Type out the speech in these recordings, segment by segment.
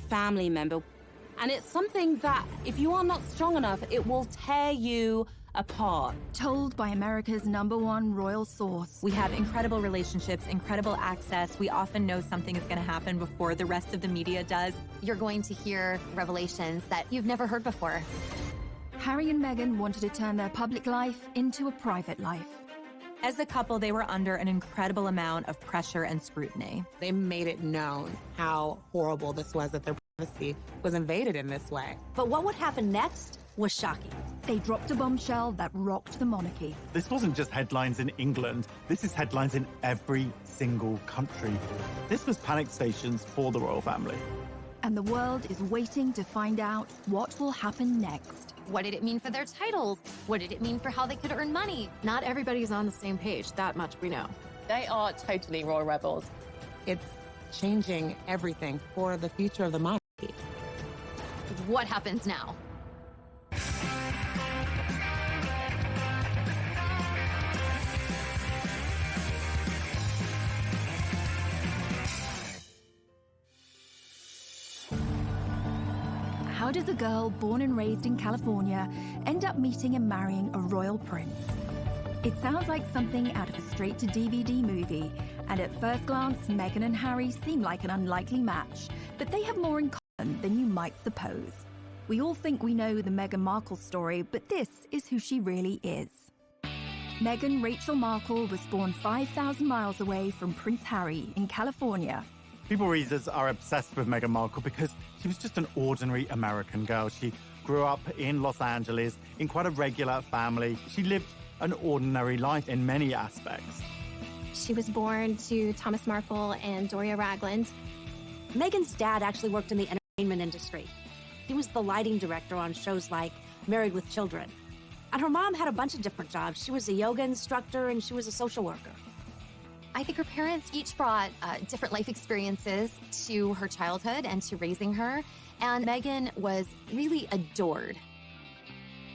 family member. And it's something that, if you are not strong enough, it will tear you apart. Told by America's #1 royal source. We have incredible relationships, incredible access. We often know something is going to happen before the rest of the media does. You're going to hear revelations that you've never heard before. Harry and Meghan wanted to turn their public life into a private life. As a couple, they were under an incredible amount of pressure and scrutiny. They made it known how horrible this was, that their privacy was invaded in this way. But what would happen next was shocking. They dropped a bombshell that rocked the monarchy. This wasn't just headlines in England. This is headlines in every single country. This was panic stations for the royal family. And the world is waiting to find out what will happen next. What did it mean for their titles? What did it mean for how they could earn money? Not everybody's on the same page, that much we know. They are totally royal rebels. It's changing everything for the future of the monarchy. What happens now? How does a girl born and raised in California end up meeting and marrying a royal prince? It sounds like something out of a straight-to-DVD movie, and at first glance, Meghan and Harry seem like an unlikely match, but they have more in common than you might suppose. We all think we know the Meghan Markle story, but this is who she really is. Meghan Rachel Markle was born 5,000 miles away from Prince Harry in California. People readers are obsessed with Meghan Markle because she was just an ordinary American girl. She grew up in Los Angeles in quite a regular family. She lived an ordinary life in many aspects. She was born to Thomas Markle and Doria Ragland. Meghan's dad actually worked in the entertainment industry. He was the lighting director on shows like Married with Children. And her mom had a bunch of different jobs. She was a yoga instructor and she was a social worker. I think her parents each brought different life experiences to her childhood and to raising her, and Meghan was really adored.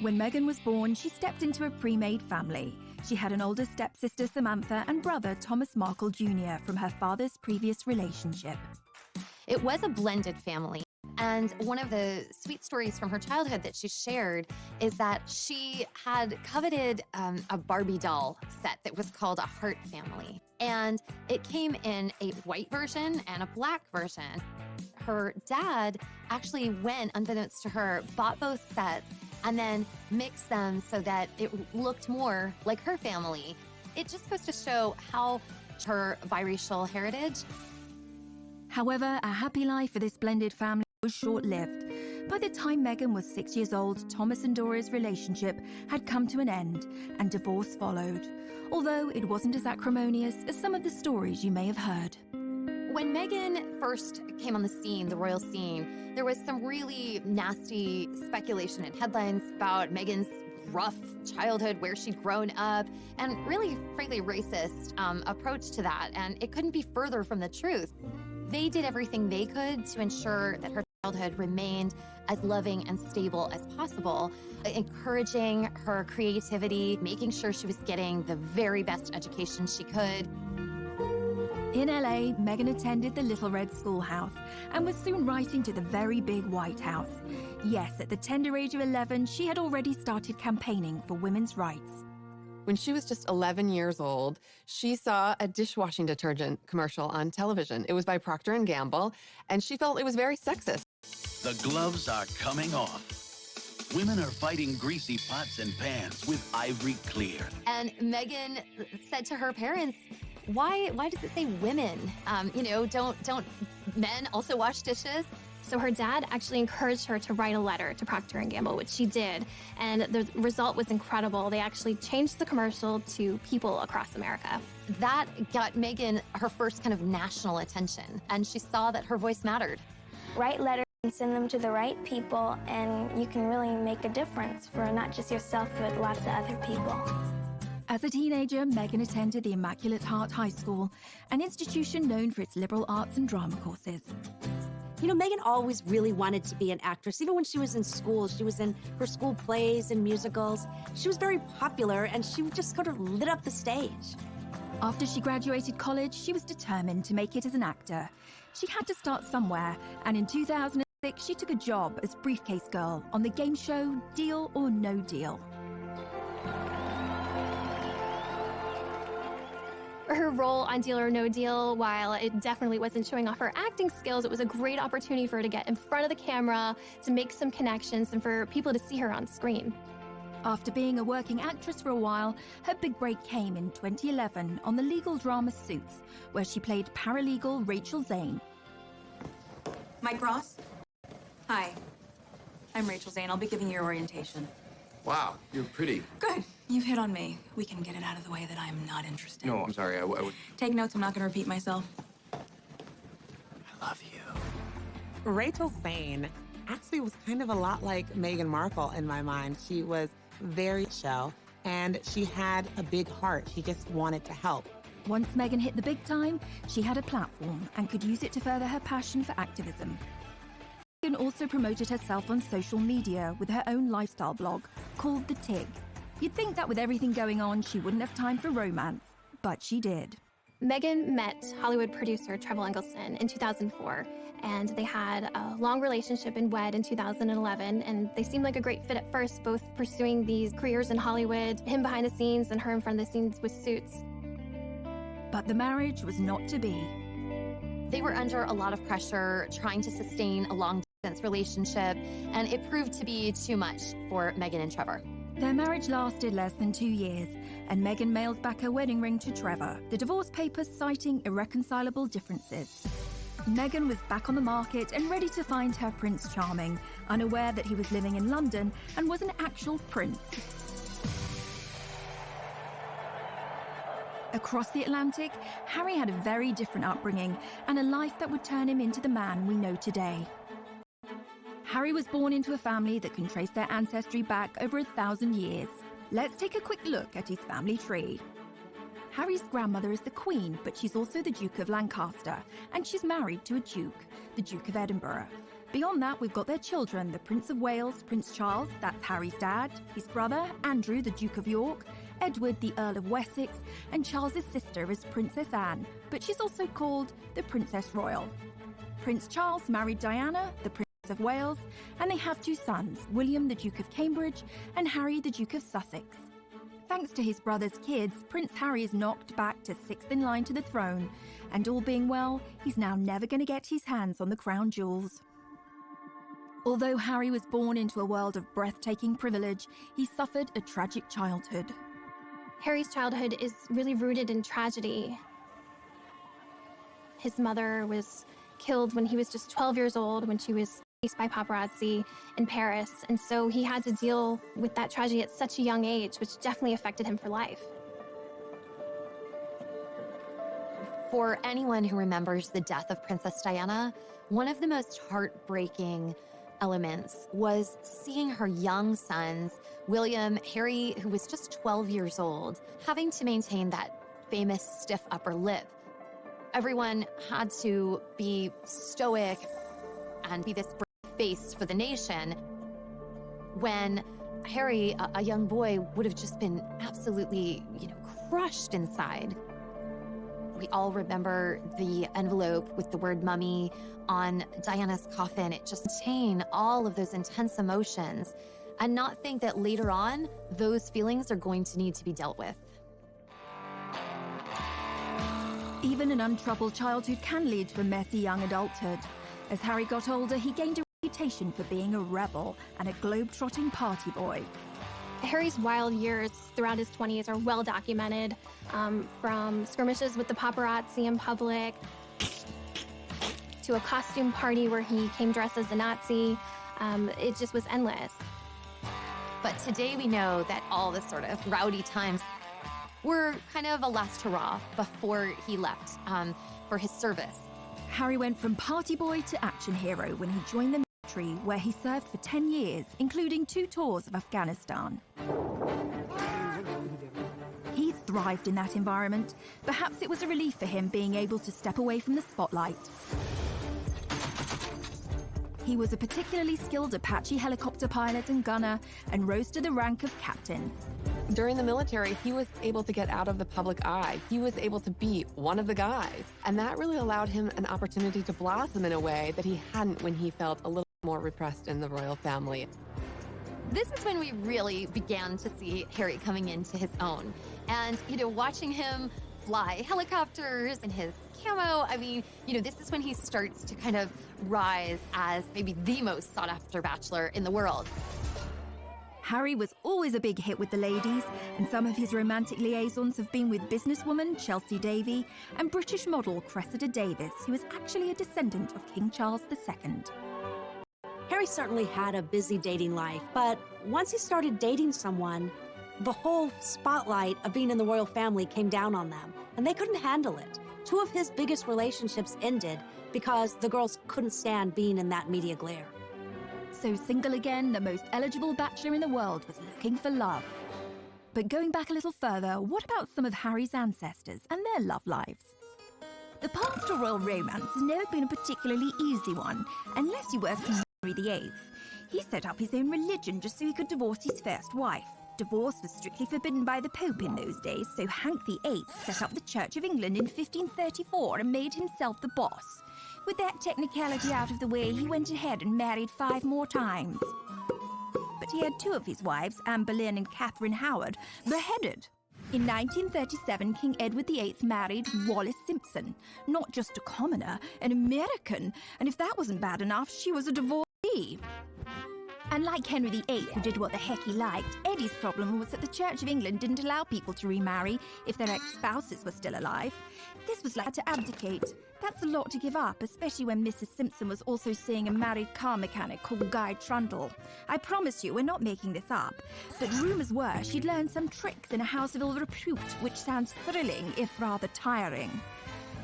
When Meghan was born, she stepped into a pre-made family. She had an older stepsister, Samantha, and brother, Thomas Markle Jr., from her father's previous relationship. It was a blended family. And one of the sweet stories from her childhood that she shared is that she had coveted a Barbie doll set that was called a Heart Family. And it came in a white version and a black version. Her dad actually went, unbeknownst to her, bought both sets and then mixed them so that it looked more like her family. It just goes to show how her biracial heritage. However, a happy life for this blended family was short-lived. By the time Meghan was 6 years old, Thomas and Doria's relationship had come to an end, and divorce followed, although it wasn't as acrimonious as some of the stories you may have heard. When Meghan first came on the scene, the royal scene, there was some really nasty speculation and headlines about Meghan's rough childhood, where she'd grown up, and really, frankly, racist approach to that, and it couldn't be further from the truth. They did everything they could to ensure that her childhood remained as loving and stable as possible, encouraging her creativity, making sure she was getting the very best education she could. In LA, Meghan attended the Little Red Schoolhouse and was soon writing to the very big White House. Yes, at the tender age of 11, she had already started campaigning for women's rights. When she was just 11 years old, she saw a dishwashing detergent commercial on television. It was by Procter & Gamble, and she felt it was very sexist. The gloves are coming off. Women are fighting greasy pots and pans with Ivory Clear. And Meghan said to her parents, why does it say women? Don't men also wash dishes? So her dad actually encouraged her to write a letter to Procter & Gamble, which she did. And the result was incredible. They actually changed the commercial to people across America. That got Meghan her first kind of national attention. And she saw that her voice mattered. Write letters and send them to the right people, and you can really make a difference for not just yourself, but lots of other people. As a teenager, Meghan attended the Immaculate Heart High School, an institution known for its liberal arts and drama courses. You know, Meghan always really wanted to be an actress. Even when she was in school, she was in her school plays and musicals. She was very popular, and she just sort of lit up the stage. After she graduated college, she was determined to make it as an actor. She had to start somewhere, and in 2006, she took a job as briefcase girl on the game show Deal or No Deal. Her role on Deal or No Deal, while it definitely wasn't showing off her acting skills, it was a great opportunity for her to get in front of the camera, to make some connections, and for people to see her on screen. After being a working actress for a while, her big break came in 2011 on the legal drama Suits, where she played paralegal Rachel Zane. Mike Ross? Hi. I'm Rachel Zane. I'll be giving you your orientation. Wow, you're pretty. Good. You've hit on me. We can get it out of the way that I'm not interested. No, I'm sorry. I would... Take notes. I'm not going to repeat myself. I love you. Rachel Zane actually was kind of a lot like Meghan Markle in my mind. She was very chill, and she had a big heart. She just wanted to help. Once Meghan hit the big time, she had a platform and could use it to further her passion for activism. Meghan also promoted herself on social media with her own lifestyle blog called The Tig. You'd think that with everything going on, she wouldn't have time for romance, but she did. Meghan met Hollywood producer Trevor Engelson in 2004, and they had a long relationship and wed in 2011, and they seemed like a great fit at first, both pursuing these careers in Hollywood, him behind the scenes and her in front of the scenes with Suits. But the marriage was not to be. They were under a lot of pressure trying to sustain a long-distance relationship, and it proved to be too much for Meghan and Trevor. Their marriage lasted less than 2 years, and Meghan mailed back her wedding ring to Trevor, the divorce papers citing irreconcilable differences. Meghan was back on the market and ready to find her Prince Charming, unaware that he was living in London and was an actual prince. Across the Atlantic, Harry had a very different upbringing and a life that would turn him into the man we know today. Harry was born into a family that can trace their ancestry back over 1,000 years. Let's take a quick look at his family tree. Harry's grandmother is the Queen, but she's also the Duke of Lancaster, and she's married to a Duke, the Duke of Edinburgh. Beyond that, we've got their children, the Prince of Wales, Prince Charles, that's Harry's dad, his brother, Andrew, the Duke of York, Edward, the Earl of Wessex, and Charles's sister is Princess Anne, but she's also called the Princess Royal. Prince Charles married Diana, the Princess of Wales, and they have 2 sons, William, the Duke of Cambridge, and Harry, the Duke of Sussex. Thanks to his brother's kids, Prince Harry is knocked back to 6th in line to the throne, and all being well, he's now never going to get his hands on the crown jewels. Although Harry was born into a world of breathtaking privilege, he suffered a tragic childhood. Harry's childhood is really rooted in tragedy. His mother was killed when he was just 12 years old, when she was chased by paparazzi in Paris, and so he had to deal with that tragedy at such a young age, which definitely affected him for life. For anyone who remembers the death of Princess Diana, one of the most heartbreaking elements was seeing her young sons, William, Harry, who was just 12 years old, having to maintain that famous stiff upper lip. Everyone had to be stoic and be this brave face for the nation, when Harry, a young boy, would have just been absolutely, crushed inside. We all remember the envelope with the word mummy on Diana's coffin. It just contained all of those intense emotions, and not think that later on, those feelings are going to need to be dealt with. Even an untroubled childhood can lead to a messy young adulthood. As Harry got older, he gained a reputation for being a rebel and a globe-trotting party boy. Harry's wild years throughout his 20s are well documented, from skirmishes with the paparazzi in public, to a costume party where he came dressed as a Nazi. It just was endless. But today we know that all the sort of rowdy times were kind of a last hurrah before he left for his service. Harry went from party boy to action hero when he joined the military, where he served for 10 years, including 2 tours of Afghanistan. He thrived in that environment. Perhaps it was a relief for him being able to step away from the spotlight. He was a particularly skilled Apache helicopter pilot and gunner, and rose to the rank of captain. During the military, he was able to get out of the public eye. He was able to be one of the guys. And that really allowed him an opportunity to blossom in a way that he hadn't when he felt a little more repressed in the royal family. This is when we really began to see Harry coming into his own. And, watching him fly helicopters in his camo, I mean, this is when he starts to kind of rise as maybe the most sought-after bachelor in the world. Harry was always a big hit with the ladies, and some of his romantic liaisons have been with businesswoman Chelsea Davy and British model Cressida Davis, who is actually a descendant of King Charles II. Harry certainly had a busy dating life, but once he started dating someone, the whole spotlight of being in the royal family came down on them, and they couldn't handle it. 2 of his biggest relationships ended because the girls couldn't stand being in that media glare. So single again, the most eligible bachelor in the world was looking for love. But going back a little further, what about some of Harry's ancestors and their love lives? The path to royal romance has never been a particularly easy one, unless you were King Henry VIII. He set up his own religion just so he could divorce his first wife. Divorce was strictly forbidden by the Pope in those days, so Hank VIII set up the Church of England in 1534 and made himself the boss. With that technicality out of the way, he went ahead and married 5 more times. But he had 2 of his wives, Anne Boleyn and Catherine Howard, beheaded. In 1937, King Edward VIII married Wallis Simpson, not just a commoner, an American, and if that wasn't bad enough, she was a divorcee. And like Henry VIII, who did what the heck he liked, Eddie's problem was that the Church of England didn't allow people to remarry if their ex-spouses were still alive. This was like to abdicate. That's a lot to give up, especially when Mrs. Simpson was also seeing a married car mechanic called Guy Trundle. I promise you, we're not making this up. But rumours were she'd learned some tricks in a house of ill repute, which sounds thrilling, if rather tiring.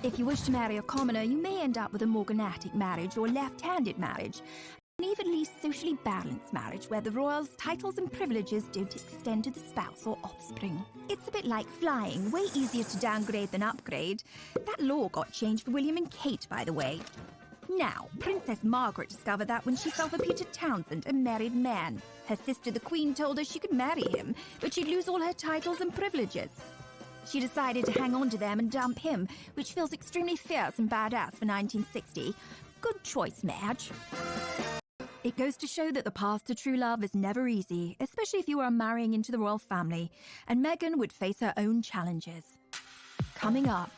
If you wish to marry a commoner, you may end up with a morganatic marriage or left-handed marriage. An evenly socially balanced marriage where the royals' titles and privileges don't extend to the spouse or offspring. It's a bit like flying, way easier to downgrade than upgrade. That law got changed for William and Kate, by the way. Now, Princess Margaret discovered that when she fell for Peter Townsend, a married man. Her sister, the Queen, told her she could marry him, but she'd lose all her titles and privileges. She decided to hang on to them and dump him, which feels extremely fierce and badass for 1960. Good choice, Madge. It goes to show that the path to true love is never easy, especially if you are marrying into the royal family, and Meghan would face her own challenges. Coming up.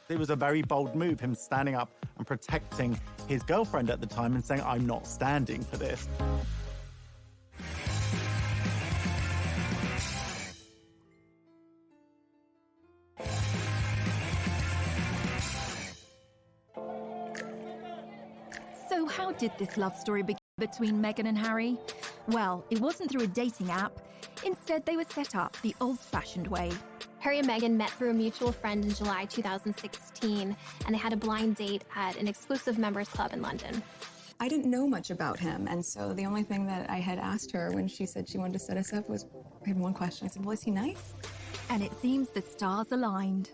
It was a very bold move, him standing up and protecting his girlfriend at the time and saying, I'm not standing for this. So how did this love story begin between Meghan and Harry? Well, it wasn't through a dating app. Instead, they were set up the old-fashioned way. Harry and Meghan met through a mutual friend in July 2016, and they had a blind date at an exclusive members club in London. I didn't know much about him, and so the only thing that I had asked her when she said she wanted to set us up was, I had one question. I said, well, is he nice? And it seems the stars aligned.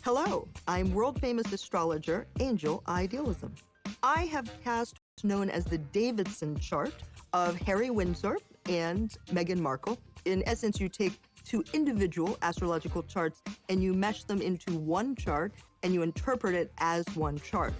Hello, I'm world-famous astrologer Angel Idealism. I have cast what's known as the Davidson chart of Harry Windsor and Meghan Markle. In essence, you take 2 individual astrological charts and you mesh them into one chart and you interpret it as one chart.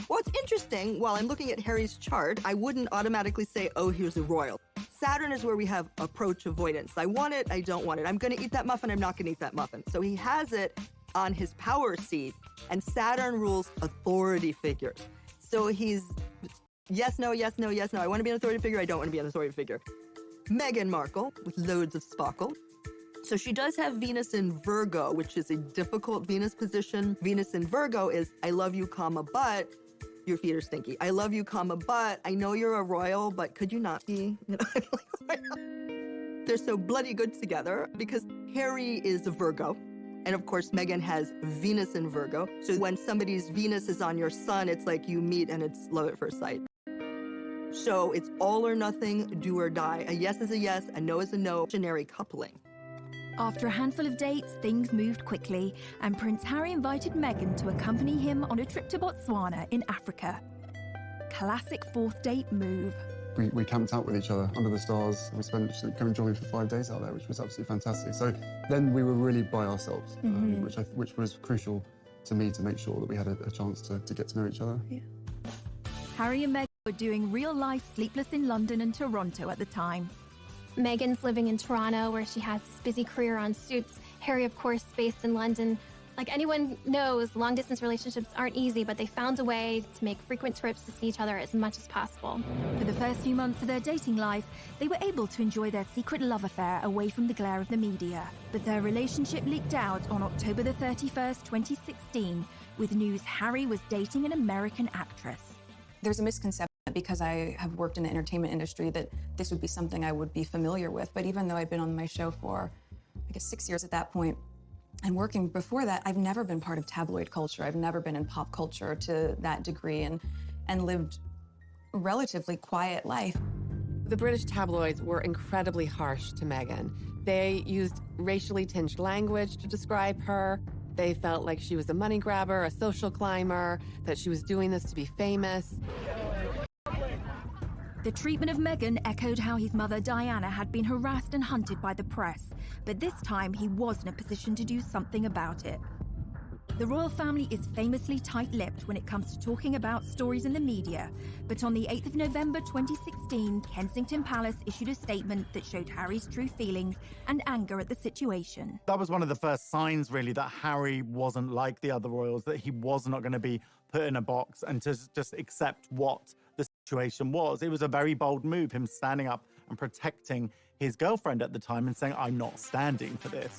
What's interesting, while I'm looking at Harry's chart, I wouldn't automatically say, oh, here's a royal. Saturn is where we have approach avoidance. I want it, I don't want it. I'm gonna eat that muffin, I'm not gonna eat that muffin. So he has it on his power seat, and Saturn rules authority figures. So he's yes, no, yes, no, yes, no. I want to be an authority figure, I don't want to be an authority figure. Meghan Markle, with loads of sparkle. So she does have Venus in Virgo, which is a difficult Venus position. Venus in Virgo is, I love you, comma, but your feet are stinky. I love you, comma, but I know you're a royal, but could you not be? You know? They're so bloody good together because Harry is a Virgo. And of course, Meghan has Venus in Virgo. So when somebody's Venus is on your sun, it's like you meet and it's love at first sight. So it's all or nothing, do or die. A yes is a yes, a no is a no, generic coupling. After a handful of dates, things moved quickly, and Prince Harry invited Meghan to accompany him on a trip to Botswana in Africa. Classic 4th date move. We camped out with each other under the stars. We spent going jogging for 5 days out there, which was absolutely fantastic. So then we were really by ourselves, which was crucial to me to make sure that we had a chance to get to know each other. Yeah. Harry and Meghan were doing real-life Sleepless in London and Toronto at the time. Meghan's living in Toronto, where she has this busy career on Suits. Harry, of course, based in London. Like anyone knows, long-distance relationships aren't easy, but they found a way to make frequent trips to see each other as much as possible. For the first few months of their dating life, they were able to enjoy their secret love affair away from the glare of the media. But their relationship leaked out on October the 31st, 2016, with news Harry was dating an American actress. There's a misconception because I have worked in the entertainment industry that this would be something I would be familiar with. But even though I've been on my show for, I guess, 6 years at that point, and working before that, I've never been part of tabloid culture. I've never been in pop culture to that degree and lived a relatively quiet life. The British tabloids were incredibly harsh to Meghan. They used racially tinged language to describe her. They felt like she was a money grabber, a social climber, that she was doing this to be famous. The treatment of Meghan echoed how his mother Diana had been harassed and hunted by the press, but this time he was in a position to do something about it. The royal family is famously tight-lipped when it comes to talking about stories in the media, but on the 8th of November 2016, Kensington Palace issued a statement that showed Harry's true feelings and anger at the situation. That was one of the first signs, really, that Harry wasn't like the other royals, that he was not going to be put in a box and to just accept what the situation was. It was a very bold move, him standing up and protecting his girlfriend at the time and saying, I'm not standing for this.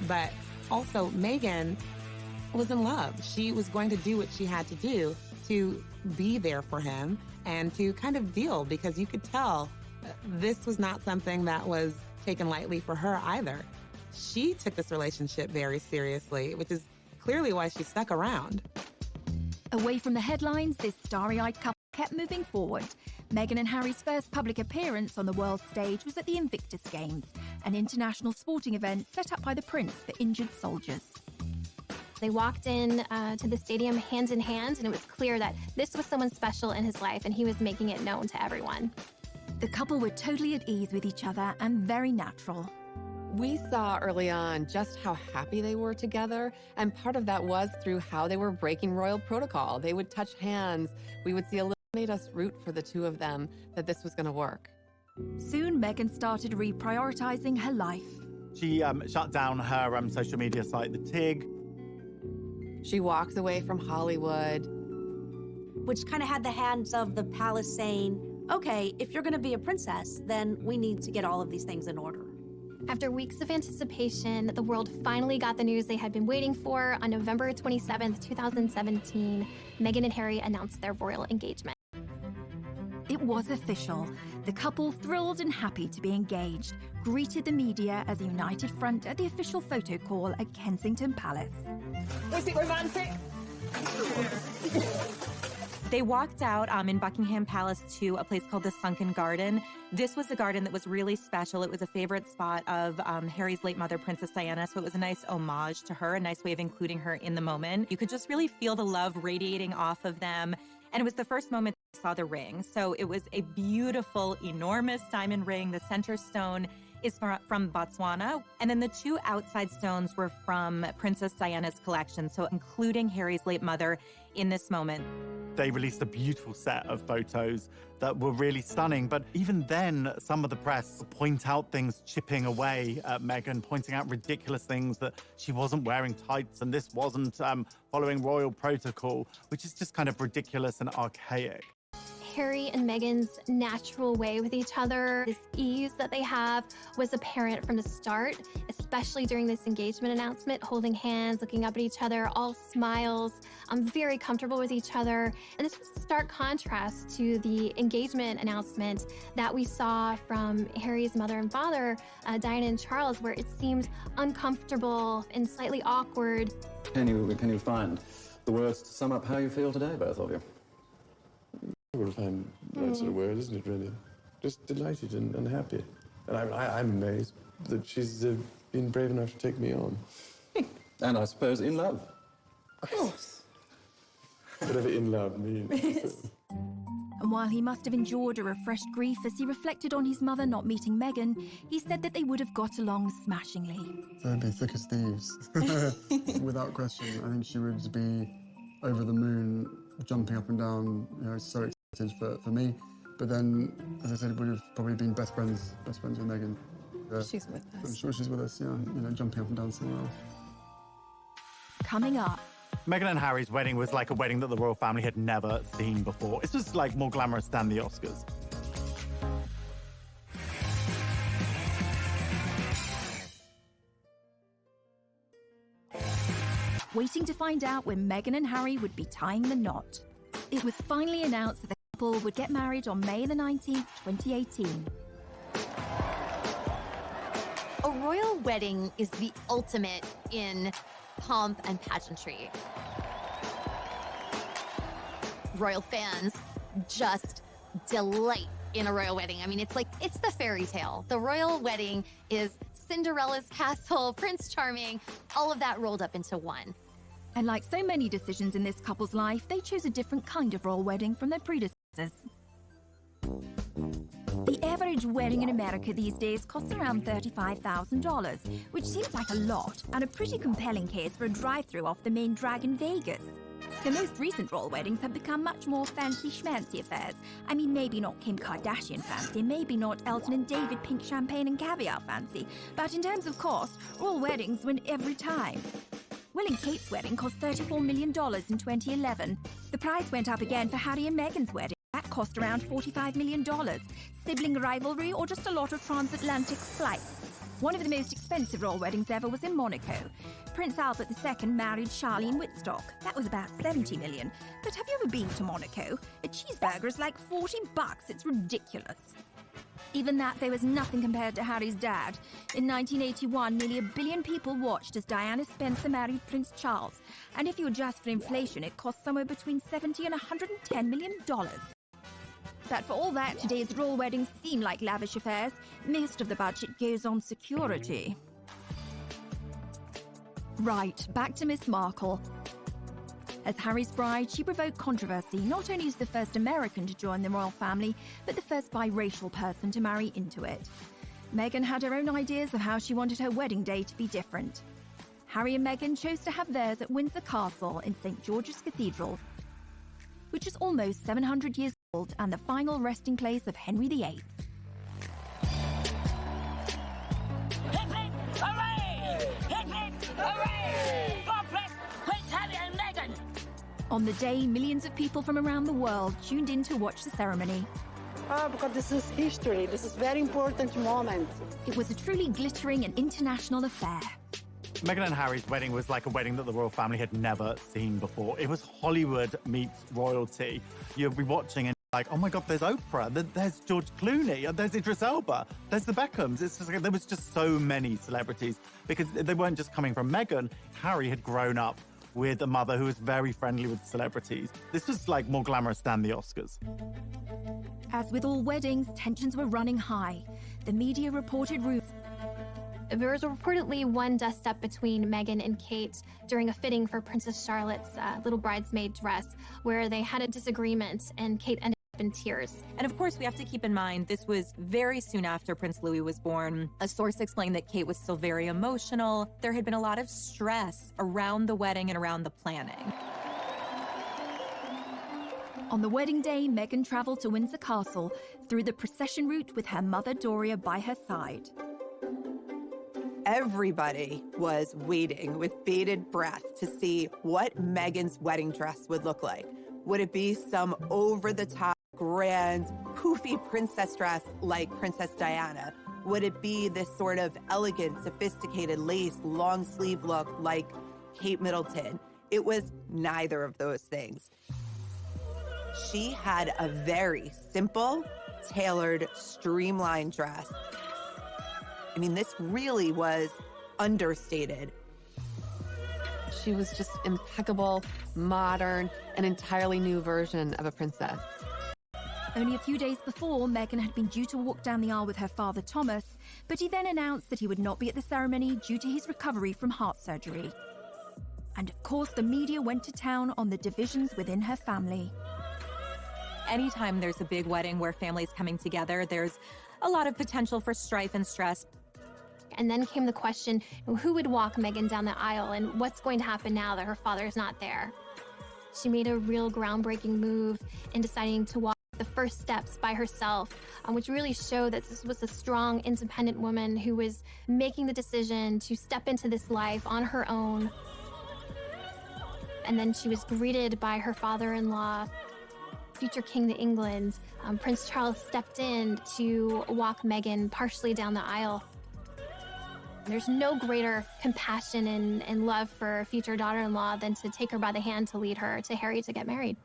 But also, Meghan was in love. She was going to do what she had to do to be there for him and to kind of deal, because you could tell this was not something that was taken lightly for her either. She took this relationship very seriously, which is clearly why she stuck around. Away from the headlines, this starry-eyed couple kept moving forward. Meghan and Harry's first public appearance on the world stage was at the Invictus Games, an international sporting event set up by the Prince for injured soldiers. They walked in to the stadium hand in hand, and it was clear that this was someone special in his life, and he was making it known to everyone. The couple were totally at ease with each other and very natural. We saw early on just how happy they were together, and part of that was through how they were breaking royal protocol. They would touch hands. We would see a little made us root for the two of them, that this was going to work. Soon, Meghan started reprioritizing her life. She shut down her social media site, The Tig. She walked away from Hollywood. Which kind of had the hands of the palace saying, okay, if you're going to be a princess, then we need to get all of these things in order. After weeks of anticipation, the world finally got the news they had been waiting for. On November 27th, 2017, Meghan and Harry announced their royal engagement. It was official. The couple, thrilled and happy to be engaged, greeted the media as a united front at the official photo call at Kensington Palace. Was it romantic? They walked out in Buckingham Palace to a place called the Sunken Garden. This was a garden that was really special. It was a favorite spot of Harry's late mother, Princess Diana, so it was a nice homage to her, a nice way of including her in the moment. You could just really feel the love radiating off of them, and it was the first moment they saw the ring. So it was a beautiful, enormous diamond ring. The center stone is from Botswana, and then the two outside stones were from Princess Diana's collection, so including Harry's late mother in this moment. They released a beautiful set of photos that were really stunning, but even then, some of the press point out things chipping away at Meghan, pointing out ridiculous things, that she wasn't wearing tights and this wasn't following royal protocol, which is just kind of ridiculous and archaic. Harry and Meghan's natural way with each other, this ease that they have, was apparent from the start, especially during this engagement announcement, holding hands, looking up at each other, all smiles, very comfortable with each other. And this was a stark contrast to the engagement announcement that we saw from Harry's mother and father, Diana and Charles, where it seemed uncomfortable and slightly awkward. Can you find the words to sum up how you feel today, both of you? Well, find that sort of word, isn't it, really? Just delighted and happy. And I'm amazed that she's been brave enough to take me on. And I suppose in love. Of course. Whatever in love means. And while he must have endured a refreshed grief as he reflected on his mother not meeting Meghan, he said that they would have got along smashingly. They'd be thick as thieves, without question. I think she would be over the moon, jumping up and down, so excited for me. But then, as I said, would have probably been best friends with Meghan. She's with us. I'm sure she's with us, jumping up and down somewhere else. Coming up. Meghan and Harry's wedding was like a wedding that the royal family had never seen before. It's just like more glamorous than the Oscars. Waiting to find out when Meghan and Harry would be tying the knot. It was finally announced that the couple would get married on May the 19th, 2018. A royal wedding is the ultimate in pomp and pageantry. Royal fans just delight in a royal wedding. I mean, it's the fairy tale. The royal wedding is Cinderella's castle, Prince Charming, all of that rolled up into one. And like so many decisions in this couple's life, they chose a different kind of royal wedding from their predecessors. The average wedding in America these days costs around $35,000, which seems like a lot, and a pretty compelling case for a drive-through off the main drag in Vegas. The most recent royal weddings have become much more fancy-schmancy affairs. I mean, maybe not Kim Kardashian fancy, maybe not Elton and David pink champagne and caviar fancy, but in terms of cost, royal weddings win every time. Will and Kate's wedding cost $34 million in 2011. The price went up again for Harry and Meghan's wedding. That cost around $45 million. Sibling rivalry or just a lot of transatlantic flights? One of the most expensive royal weddings ever was in Monaco. Prince Albert II married Charlene Whitstock. That was about $70 million. But have you ever been to Monaco? A cheeseburger is like $40. It's ridiculous. Even that, there was nothing compared to Harry's dad. In 1981, nearly 1 billion people watched as Diana Spencer married Prince Charles. And if you adjust for inflation, it cost somewhere between $70 and $110 million. But for all that, today's royal weddings seem like lavish affairs. Most of the budget goes on security. Right, back to Miss Markle. As Harry's bride, she provoked controversy not only as the first American to join the royal family, but the first biracial person to marry into it. Meghan had her own ideas of how she wanted her wedding day to be different. Harry and Meghan chose to have theirs at Windsor Castle in St. George's Cathedral, which is almost 700 years old and the final resting place of Henry VIII. On the day, millions of people from around the world tuned in to watch the ceremony. Because this is history. This is a very important moment. It was a truly glittering and international affair. Meghan and Harry's wedding was like a wedding that the royal family had never seen before. It was Hollywood meets royalty. You'll be watching and like, oh my God, there's Oprah, there's George Clooney, there's Idris Elba, there's the Beckhams. It's just like, there was just so many celebrities because they weren't just coming from Meghan. Harry had grown up with a mother who was very friendly with celebrities. This was like more glamorous than the Oscars. As with all weddings, tensions were running high. The media reported rumors. There was reportedly one dust-up between Meghan and Kate during a fitting for Princess Charlotte's little bridesmaid dress, where they had a disagreement and Kate ended up in tears. And of course, we have to keep in mind, this was very soon after Prince Louis was born. A source explained that Kate was still very emotional. There had been a lot of stress around the wedding and around the planning. On the wedding day, Meghan traveled to Windsor Castle through the procession route with her mother Doria by her side. Everybody was waiting with bated breath to see what Meghan's wedding dress would look like. Would it be some over-the-top, grand, poofy princess dress like Princess Diana? Would it be this sort of elegant, sophisticated lace, long sleeve look like Kate Middleton? It was neither of those things. She had a very simple, tailored, streamlined dress. I mean, this really was understated. She was just impeccable, modern, an entirely new version of a princess. Only a few days before, Meghan had been due to walk down the aisle with her father Thomas, but he then announced that he would not be at the ceremony due to his recovery from heart surgery. And of course, the media went to town on the divisions within her family. Anytime there's a big wedding where families coming together, there's a lot of potential for strife and stress. And then came the question, who would walk Meghan down the aisle and what's going to happen now that her father's not there? She made a real groundbreaking move in deciding to walk the first steps by herself, which really showed that this was a strong, independent woman who was making the decision to step into this life on her own. And then she was greeted by her father-in-law, future King of England. Prince Charles stepped in to walk Meghan partially down the aisle. There's no greater compassion and love for a future daughter-in-law than to take her by the hand to lead her to Harry to get married.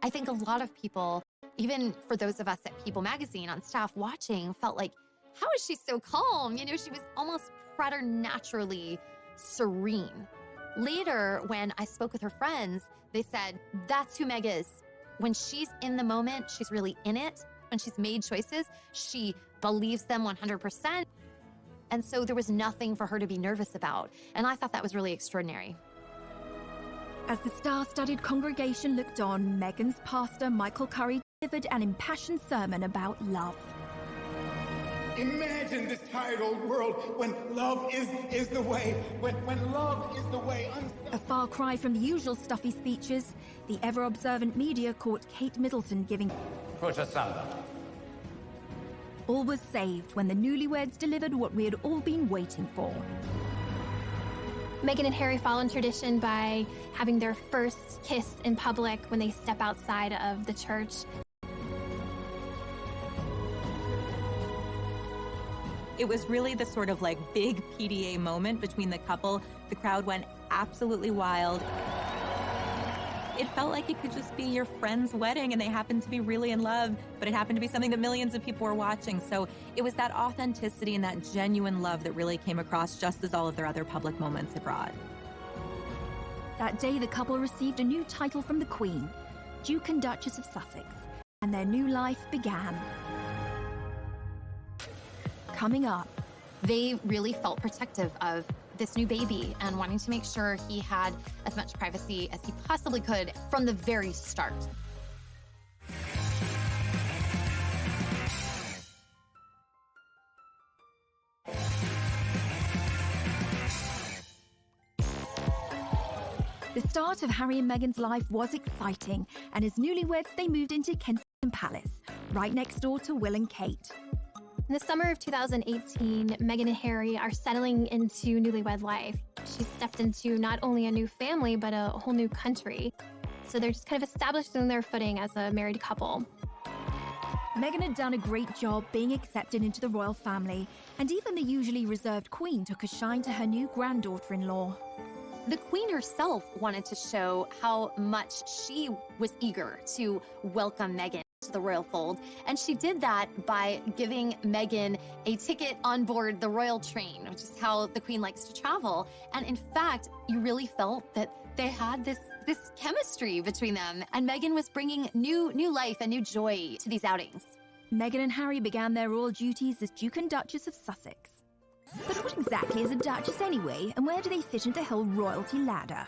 I think a lot of people, even for those of us at People Magazine on staff watching, felt like, how is she so calm? You know, she was almost preternaturally serene. Later, when I spoke with her friends, they said, that's who Meg is. When she's in the moment, she's really in it. When she's made choices, she believes them 100%. And so there was nothing for her to be nervous about. And I thought that was really extraordinary. As the star-studded congregation looked on, Meghan's pastor, Michael Curry, delivered an impassioned sermon about love. Imagine this tired old world when love is the way, when love is the way. A far cry from the usual stuffy speeches, the ever-observant media caught Kate Middleton giving Put us under. All was saved when the newlyweds delivered what we had all been waiting for. Meghan and Harry follow in tradition by having their first kiss in public when they step outside of the church. It was really the sort of like big PDA moment between the couple. The crowd went absolutely wild. It felt like it could just be your friend's wedding and they happened to be really in love, but it happened to be something that millions of people were watching. So it was that authenticity and that genuine love that really came across, just as all of their other public moments had brought. That day, the couple received a new title from the Queen, Duke and Duchess of Sussex, and their new life began. Coming up, They really felt protective of this new baby and wanting to make sure he had as much privacy as he possibly could from the very start. The start of Harry and Meghan's life was exciting, and as newlyweds, they moved into Kensington Palace, right next door to Will and Kate. In the summer of 2018, Meghan and Harry are settling into newlywed life. She's stepped into not only a new family, but a whole new country. So they're just kind of establishing their footing as a married couple. Meghan had done a great job being accepted into the royal family, and even the usually reserved Queen took a shine to her new granddaughter-in-law. The Queen herself wanted to show how much she was eager to welcome Meghan to the royal fold, and she did that by giving Meghan a ticket on board the royal train, which is how the Queen likes to travel. And in fact, you really felt that they had this chemistry between them, and Meghan was bringing new life and new joy to these outings. Meghan and Harry began their royal duties as Duke and Duchess of Sussex. But what exactly is a duchess anyway, and where do they fit into the whole royalty ladder?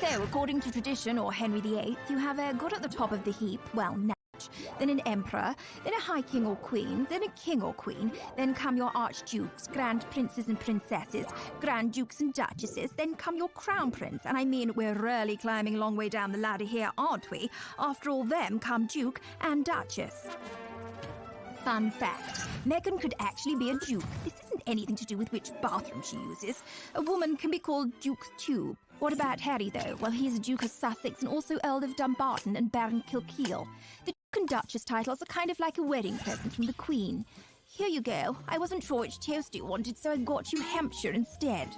So, according to tradition, or Henry VIII, you have a god at the top of the heap, well, Natch, then an emperor, then a high king or queen, then a king or queen, then come your archdukes, grand princes and princesses, grand dukes and duchesses, then come your crown prince, and I mean, we're really climbing a long way down the ladder here, aren't we? After all them come duke and duchess. Fun fact, Meghan could actually be a duke. This isn't anything to do with which bathroom she uses. A woman can be called Duke's too. What about Harry, though? Well, he's a Duke of Sussex and also Earl of Dumbarton and Baron Kilkeel. The Duke and Duchess titles are kind of like a wedding present from the Queen. Here you go. I wasn't sure which toast you wanted, so I got you Hampshire instead.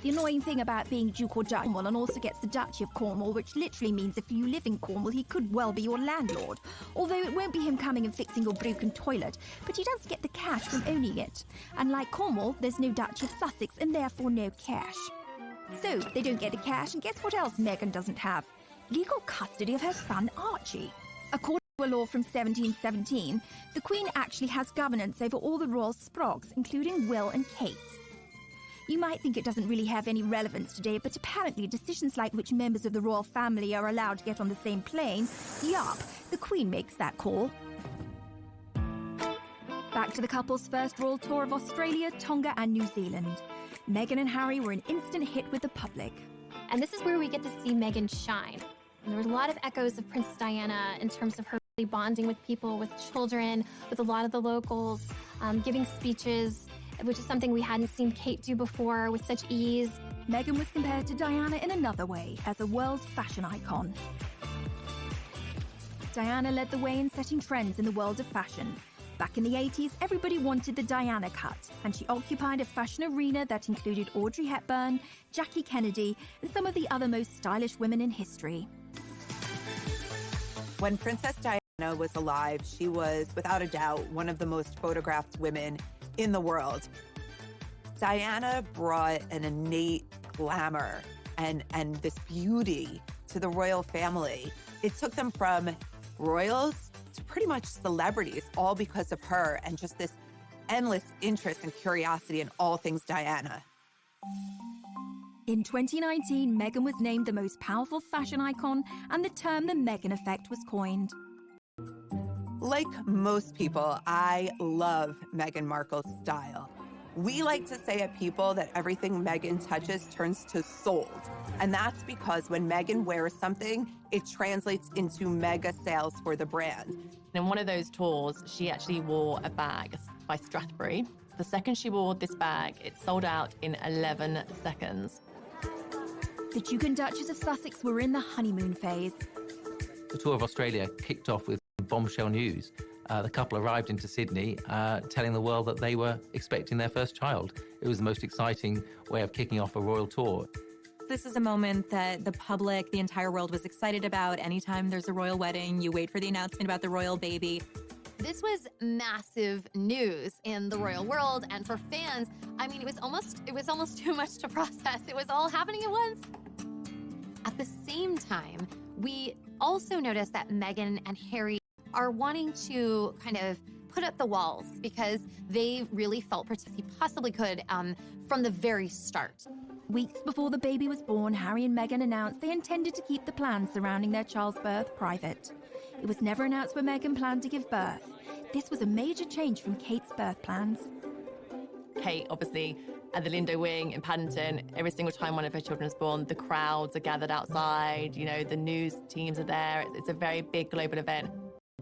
The annoying thing about being Duke or Duchess, and also gets the Duchy of Cornwall, which literally means if you live in Cornwall, he could well be your landlord. Although it won't be him coming and fixing your broken toilet, but he does get the cash from owning it. Unlike Cornwall, there's no Duchy of Sussex and therefore no cash. So, they don't get the cash, and guess what else Meghan doesn't have? Legal custody of her son Archie. According to a law from 1717, the Queen actually has governance over all the royal sprogs, including Will and Kate. You might think it doesn't really have any relevance today, but apparently decisions like which members of the royal family are allowed to get on the same plane, yup, the Queen makes that call. Back to the couple's first royal tour of Australia, Tonga and New Zealand. Meghan and Harry were an instant hit with the public. And this is where we get to see Meghan shine. And there were a lot of echoes of Princess Diana in terms of her really bonding with people, with children, with a lot of the locals, giving speeches, which is something we hadn't seen Kate do before with such ease. Meghan was compared to Diana in another way, as a world fashion icon. Diana led the way in setting trends in the world of fashion. Back in the 80s, everybody wanted the Diana cut, and she occupied a fashion arena that included Audrey Hepburn, Jackie Kennedy, and some of the other most stylish women in history. When Princess Diana was alive, she was, without a doubt, one of the most photographed women in the world. Diana brought an innate glamour and this beauty to the royal family. It took them from royals to pretty much celebrities, all because of her and just this endless interest and curiosity in all things Diana. In 2019, Meghan was named the most powerful fashion icon, and the term the Meghan effect was coined. Like most people, I love Meghan Markle's style. We like to say at People that everything Meghan touches turns to sold. And that's because when Meghan wears something, it translates into mega sales for the brand. In one of those tours, she actually wore a bag by Strathbury. The second she wore this bag, it sold out in 11 seconds. The Duke and Duchess of Sussex were in the honeymoon phase. The tour of Australia kicked off with bombshell news. The couple arrived into Sydney telling the world that they were expecting their first child. It was the most exciting way of kicking off a royal tour. This is a moment that the public, the entire world was excited about. Anytime there's a royal wedding, you wait for the announcement about the royal baby. This was massive news in the royal world, and for fans, I mean, it was almost too much to process. It was all happening at once. At the same time, we also noticed that Meghan and Harry are wanting to kind of put up the walls because they really felt he possibly could from the very start. Weeks before the baby was born, Harry and Meghan announced they intended to keep the plans surrounding their child's birth private. It was never announced where Meghan planned to give birth. This was a major change from Kate's birth plans. Kate, obviously, at the Lindo Wing in Paddington, every single time one of her children is born, the crowds are gathered outside, you know, the news teams are there. It's a very big global event.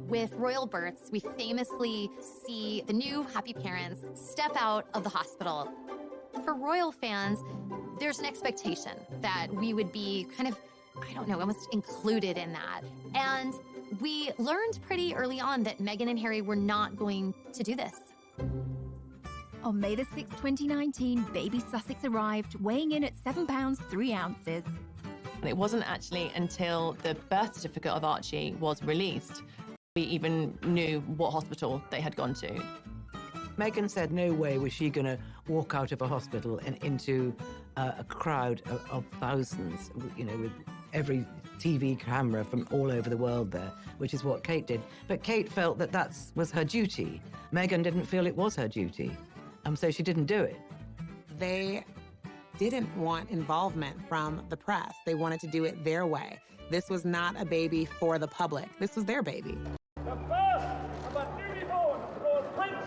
With royal births, we famously see the new happy parents step out of the hospital. For royal fans, there's an expectation that we would be kind of, I don't know, almost included in that. And we learned pretty early on that Meghan and Harry were not going to do this. On May the 6th, 2019, baby Sussex arrived, weighing in at 7 pounds 3 ounces. And it wasn't actually until the birth certificate of Archie was released we even knew what hospital they had gone to. Meghan said no way was she going to walk out of a hospital and into a crowd of thousands, you know, with every TV camera from all over the world there, which is what Kate did. But Kate felt that was her duty. Meghan didn't feel it was her duty, so she didn't do it. They didn't want involvement from the press. They wanted to do it their way. This was not a baby for the public. This was their baby. The first of a newly born Lord Prince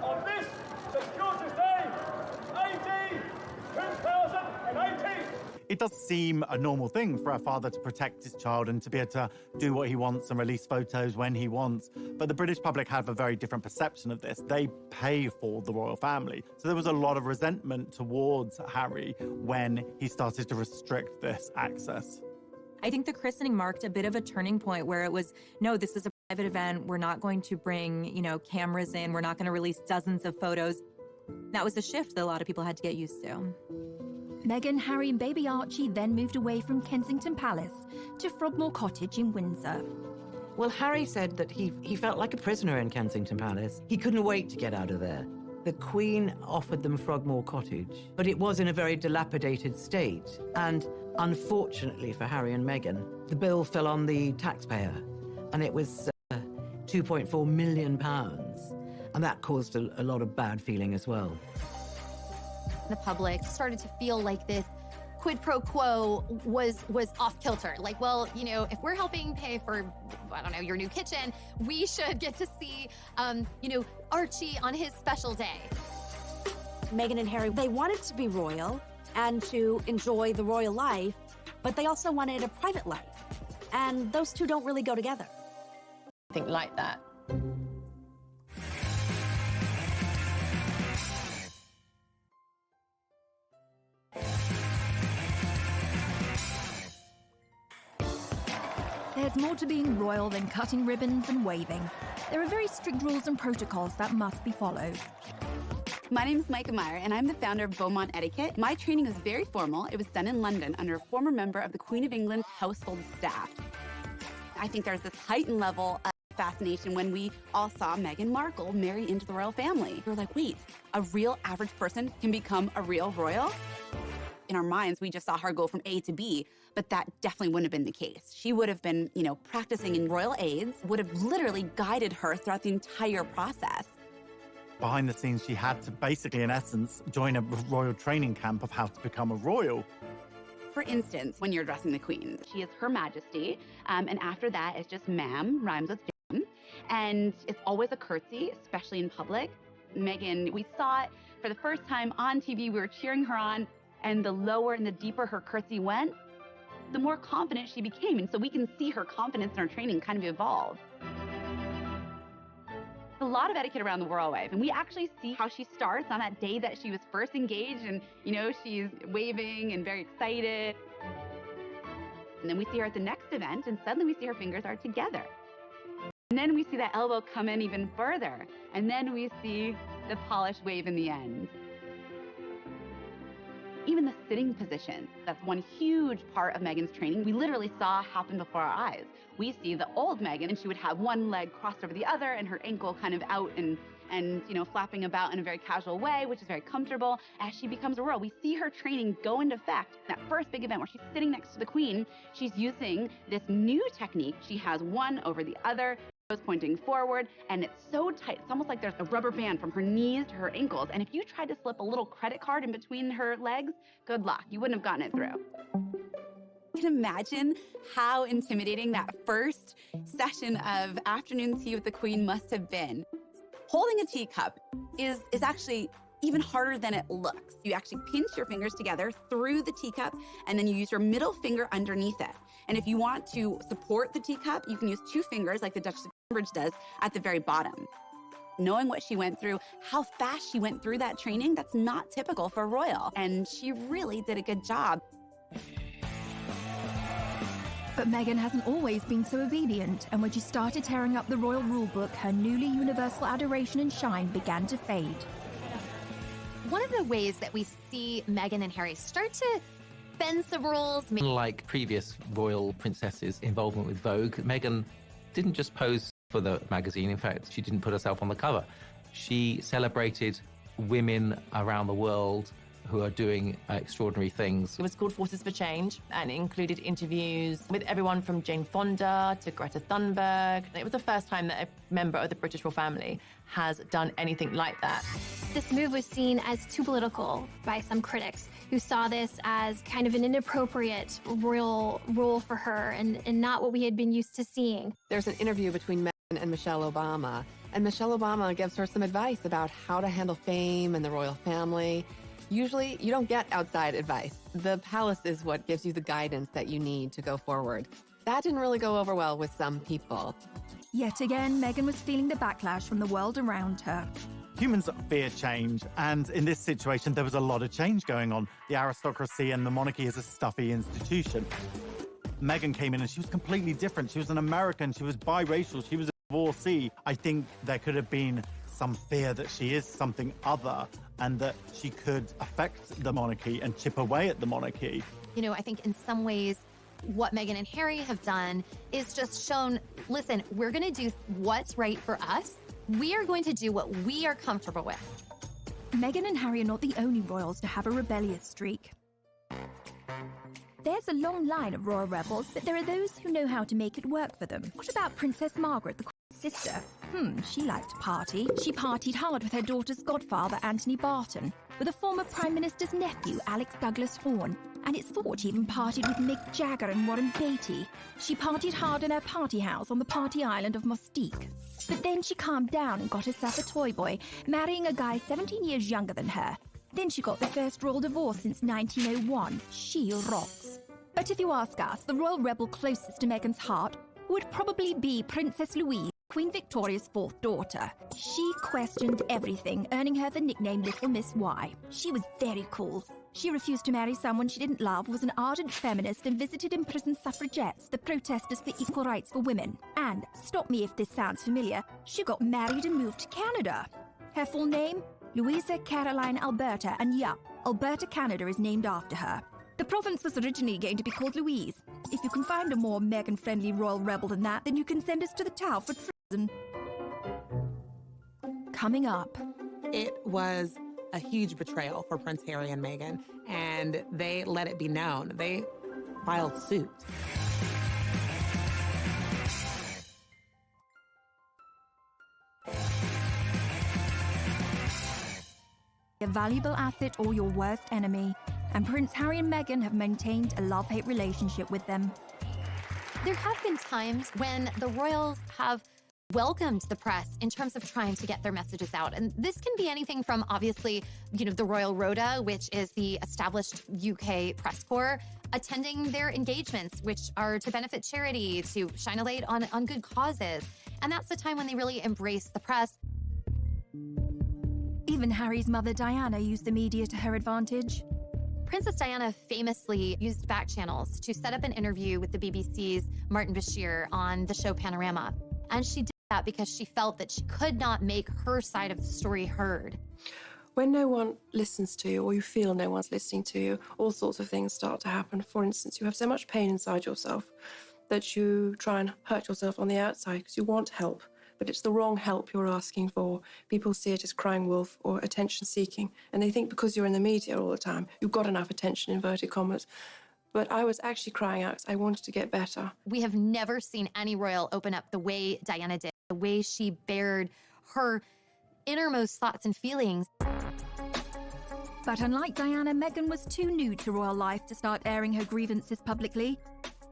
on this, St. George's Day, AD 2018. It does seem a normal thing for a father to protect his child and to be able to do what he wants and release photos when he wants. But the British public have a very different perception of this. They pay for the royal family. So there was a lot of resentment towards Harry when he started to restrict this access. I think the christening marked a bit of a turning point where it was, no, this is a private event. We're not going to bring, you know, cameras in. We're not going to release dozens of photos. That was a shift that a lot of people had to get used to. Meghan, Harry and baby Archie then moved away from Kensington Palace to Frogmore Cottage in Windsor. Well, Harry said that he felt like a prisoner in Kensington Palace. He couldn't wait to get out of there. The Queen offered them Frogmore Cottage, but it was in a very dilapidated state. And unfortunately for Harry and Meghan, the bill fell on the taxpayer, and it was £2.4 million. And that caused a lot of bad feeling as well. the public started to feel like this quid pro quo was off kilter. Like, well, you know, if we're helping pay for, I don't know, your new kitchen, we should get to see, you know, Archie on his special day. Meghan and Harry, they wanted to be royal and to enjoy the royal life, but they also wanted a private life. And those two don't really go together. I think like that. There's more to being royal than cutting ribbons and waving. There are very strict rules and protocols that must be followed. My name is Micah Meyer, and I'm the founder of Beaumont Etiquette. My training was very formal. It was done in London under a former member of the Queen of England's household staff. I think there's this heightened level of fascination when we all saw Meghan Markle marry into the royal family. We were like, wait, a real average person can become a real royal? In our minds, we just saw her go from A to B, but that definitely wouldn't have been the case. She would have been, you know, practicing in royal aids, would have literally guided her throughout the entire process. Behind the scenes, she had to basically, in essence, join a royal training camp of how to become a royal. For instance, when you're addressing the Queen, she is Her Majesty, and after that, it's just ma'am, rhymes with jam, and it's always a curtsy, especially in public. Meghan, we saw it for the first time on TV, we were cheering her on, and the lower and the deeper her curtsy went, the more confident she became, and so we can see her confidence in her training kind of evolve. A lot of etiquette around the royal wife, and we actually see how she starts on that day that she was first engaged, and you know, she's waving and very excited. And then we see her at the next event, and suddenly we see her fingers are together. And then we see that elbow come in even further, and then we see the polished wave in the end. Even the sitting position, that's one huge part of Meghan's training, we literally saw happen before our eyes. We see the old Meghan, and she would have one leg crossed over the other and her ankle kind of out and you know, flapping about in a very casual way, which is very comfortable. As she becomes a royal, we see her training go into effect. That first big event where she's sitting next to the Queen, she's using this new technique. She has one over the other, pointing forward, and it's so tight. It's almost like there's a rubber band from her knees to her ankles. And if you tried to slip a little credit card in between her legs, good luck. You wouldn't have gotten it through. You can imagine how intimidating that first session of afternoon tea with the Queen must have been. Holding a teacup is actually even harder than it looks. You actually pinch your fingers together through the teacup, and then you use your middle finger underneath it. And if you want to support the teacup, you can use two fingers like the Duchess of Cambridge does at the very bottom. Knowing what she went through, how fast she went through that training, that's not typical for a royal. And she really did a good job. But Meghan hasn't always been so obedient, and when she started tearing up the royal rulebook, her newly universal adoration and shine began to fade. One of the ways that we see Meghan and Harry start to bend some rules. Unlike previous royal princesses' involvement with Vogue, Meghan didn't just pose for the magazine. In fact, she didn't put herself on the cover. She celebrated women around the world who are doing extraordinary things. It was called Forces for Change, and it included interviews with everyone from Jane Fonda to Greta Thunberg. It was the first time that a member of the British royal family has done anything like that. This move was seen as too political by some critics who saw this as kind of an inappropriate royal role for her and not what we had been used to seeing. There's an interview between Meghan and Michelle Obama, and Michelle Obama gives her some advice about how to handle fame and the royal family. Usually, you don't get outside advice. The palace is what gives you the guidance that you need to go forward. That didn't really go over well with some people. Yet again, Meghan was feeling the backlash from the world around her. Humans fear change, and in this situation, there was a lot of change going on. The aristocracy and the monarchy is a stuffy institution. Meghan came in and she was completely different. She was an American, she was biracial, she was a divorcee. I think there could have been some fear that she is something other and that she could affect the monarchy and chip away at the monarchy. You know, I think in some ways, what Meghan and Harry have done is just shown, listen, we're going to do what's right for us. We are going to do what we are comfortable with. Meghan and Harry are not the only royals to have a rebellious streak. There's a long line of royal rebels, but there are those who know how to make it work for them. What about Princess Margaret, the Queen's sister? She liked to party. She partied hard with her daughter's godfather, Anthony Barton. with a former Prime Minister's nephew, Alex Douglas Horne, and it's thought he even partied with Mick Jagger and Warren Beatty. She partied hard in her party house on the party island of Mustique. But then she calmed down and got herself a toy boy, marrying a guy 17 years younger than her. Then she got the first royal divorce since 1901. She rocks. But if you ask us, the royal rebel closest to Meghan's heart would probably be Princess Louise, Queen Victoria's fourth daughter. She questioned everything, earning her the nickname Little Miss Y. She was very cool. She refused to marry someone she didn't love, was an ardent feminist, and visited imprisoned suffragettes, the protesters for equal rights for women. And, stop me if this sounds familiar, she got married and moved to Canada. Her full name? Louisa Caroline Alberta, and yeah, Alberta, Canada is named after her. The province was originally going to be called Louise. If you can find a more Meghan-friendly royal rebel than that, then you can send us to the Tower for treason. Coming up. It was a huge betrayal for Prince Harry and Meghan, and they let it be known. They filed suit. A valuable asset or your worst enemy, and Prince Harry and Meghan have maintained a love-hate relationship with them. There have been times when the royals have welcomed the press in terms of trying to get their messages out. And this can be anything from, obviously, the Royal Rota, which is the established UK press corps, attending their engagements, which are to benefit charity, to shine a light on good causes. And that's the time when they really embrace the press. Even Harry's mother, Diana, used the media to her advantage. Princess Diana famously used back channels to set up an interview with the BBC's Martin Bashir on the show Panorama. And she did that because she felt that she could not make her side of the story heard. When no one listens to you, or you feel no one's listening to you, all sorts of things start to happen. For instance, you have so much pain inside yourself that you try and hurt yourself on the outside because you want help, but it's the wrong help you're asking for. People see it as crying wolf or attention seeking, and they think because you're in the media all the time, you've got enough attention, inverted commas. But I was actually crying out because I wanted to get better. We have never seen any royal open up the way Diana did, the way she bared her innermost thoughts and feelings. But unlike Diana, Meghan was too new to royal life to start airing her grievances publicly.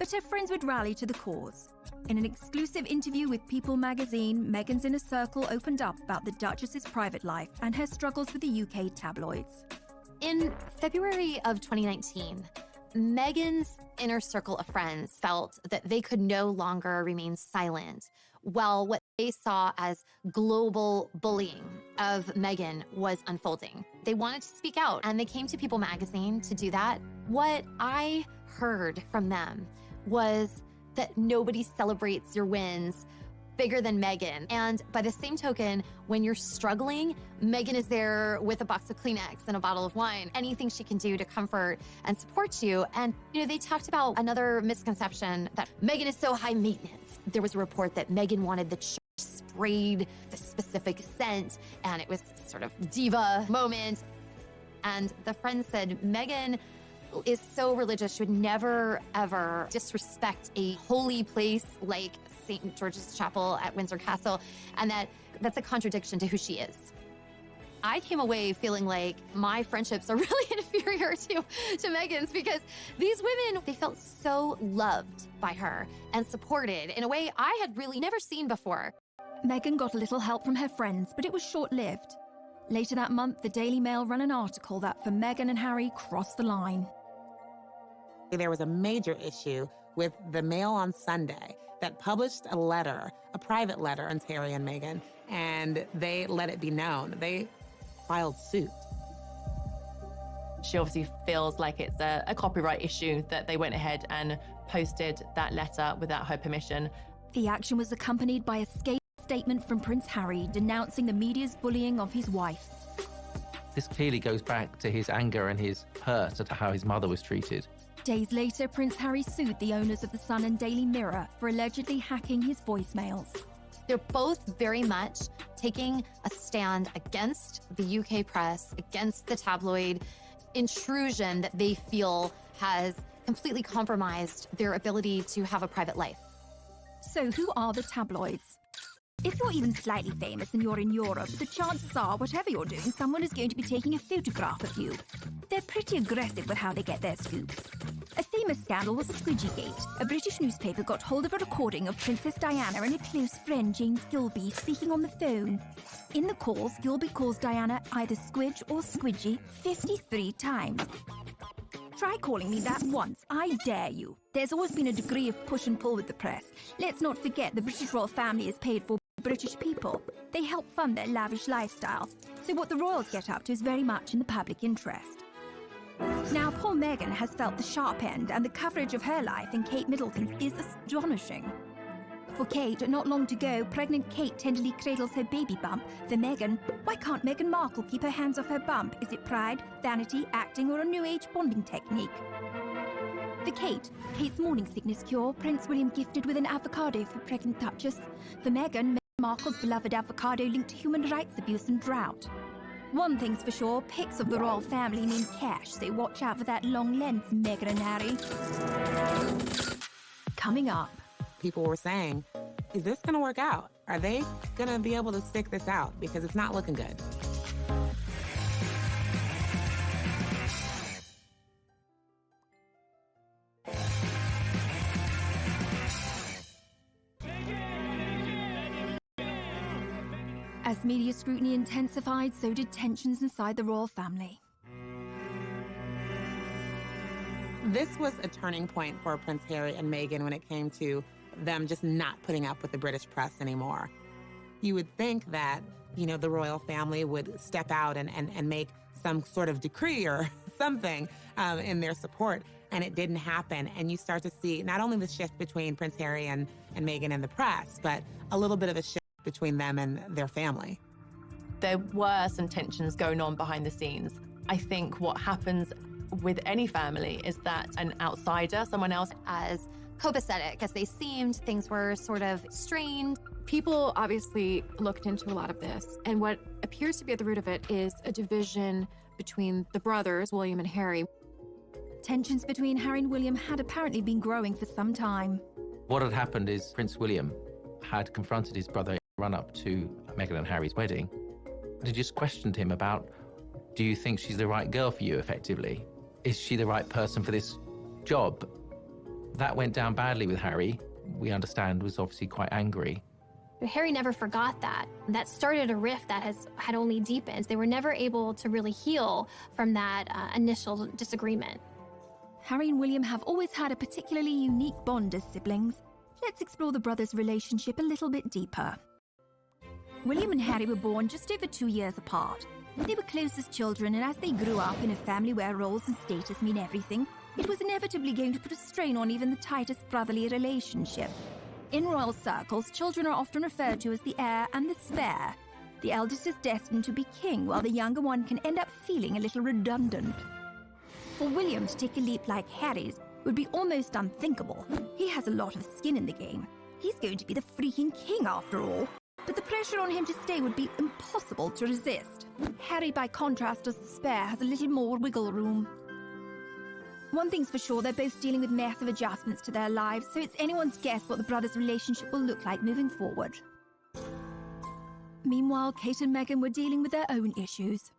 But her friends would rally to the cause. In an exclusive interview with People magazine, Meghan's inner circle opened up about the Duchess's private life and her struggles with the UK tabloids. In February of 2019, Meghan's inner circle of friends felt that they could no longer remain silent while what they saw as global bullying of Meghan was unfolding. They wanted to speak out, and they came to People magazine to do that. What I heard from them was that nobody celebrates your wins bigger than Meghan. And by the same token, when you're struggling, Meghan is there with a box of Kleenex and a bottle of wine, anything she can do to comfort and support you. And, they talked about another misconception that Meghan is so high maintenance. There was a report that Meghan wanted the church sprayed the specific scent, and it was sort of diva moment. And the friend said, Meghan is so religious, she would never, ever disrespect a holy place like St. George's Chapel at Windsor Castle, and that's a contradiction to who she is. I came away feeling like my friendships are really inferior to Meghan's, because these women, they felt so loved by her and supported in a way I had really never seen before. Meghan got a little help from her friends, but it was short-lived. Later that month, the Daily Mail ran an article that for Meghan and Harry crossed the line. There was a major issue with the Mail on Sunday that published a letter, a private letter, on Harry and Meghan, and they let it be known. They filed suit. She obviously feels like it's a copyright issue that they went ahead and posted that letter without her permission. The action was accompanied by a scathing statement from Prince Harry denouncing the media's bullying of his wife. This clearly goes back to his anger and his hurt at how his mother was treated. Days later, Prince Harry sued the owners of The Sun and Daily Mirror for allegedly hacking his voicemails. They're both very much taking a stand against the UK press, against the tabloid intrusion that they feel has completely compromised their ability to have a private life. So who are the tabloids? If you're even slightly famous and you're in Europe, the chances are, whatever you're doing, someone is going to be taking a photograph of you. They're pretty aggressive with how they get their scoops. A famous scandal was Squidgygate. A British newspaper got hold of a recording of Princess Diana and a close friend, James Gilby, speaking on the phone. In the calls, Gilby calls Diana either Squidge or Squidgy 53 times. Try calling me that once, I dare you. There's always been a degree of push and pull with the press. Let's not forget the British royal family is paid for British people. They help fund their lavish lifestyle. So what the royals get up to is very much in the public interest. Now, poor Meghan has felt the sharp end, and the coverage of her life in Kate Middleton's is astonishing. For Kate, not long to go, pregnant Kate tenderly cradles her baby bump. For Meghan, why can't Meghan Markle keep her hands off her bump? Is it pride, vanity, acting, or a new age bonding technique? For Kate, Kate's morning sickness cure, Prince William gifted with an avocado for pregnant Duchess. For Meghan Markle's beloved avocado linked to human rights abuse and drought. One thing's for sure, pics of the royal family mean cash, so watch out for that long lens, Meghan and Harry. Coming up. People were saying, is this going to work out? Are they going to be able to stick this out? Because it's not looking good. As media scrutiny intensified, so did tensions inside the royal family. This was a turning point for Prince Harry and Meghan when it came to them just not putting up with the British press anymore. You would think that, you know, the royal family would step out and make some sort of decree or something in their support, and it didn't happen. And you start to see not only the shift between Prince Harry and Meghan and the press, but a little bit of a shift between them and their family. There were some tensions going on behind the scenes. I think what happens with any family is that an outsider, someone else, as copacetic as they seemed, things were sort of strained. People obviously looked into a lot of this, and what appears to be at the root of it is a division between the brothers, William and Harry. Tensions between Harry and William had apparently been growing for some time. What had happened is Prince William had confronted his brother in the run-up to Meghan and Harry's wedding. He just questioned him about, do you think she's the right girl for you, effectively? Is she the right person for this job? That went down badly with Harry. We understand was obviously quite angry. Harry never forgot that. That started a rift that had only deepened. They were never able to really heal from that initial disagreement. Harry and William have always had a particularly unique bond as siblings. Let's explore the brothers' relationship a little bit deeper. William and Harry were born just over 2 years apart. They were close as children, and as they grew up in a family where roles and status mean everything, it was inevitably going to put a strain on even the tightest brotherly relationship. In royal circles, children are often referred to as the heir and the spare. The eldest is destined to be king, while the younger one can end up feeling a little redundant. For William to take a leap like Harry's would be almost unthinkable. He has a lot of skin in the game. He's going to be the freaking king after all. But the pressure on him to stay would be impossible to resist. Harry, by contrast, as the spare, has a little more wiggle room. One thing's for sure, they're both dealing with massive adjustments to their lives, so it's anyone's guess what the brothers' relationship will look like moving forward. Meanwhile, Kate and Meghan were dealing with their own issues.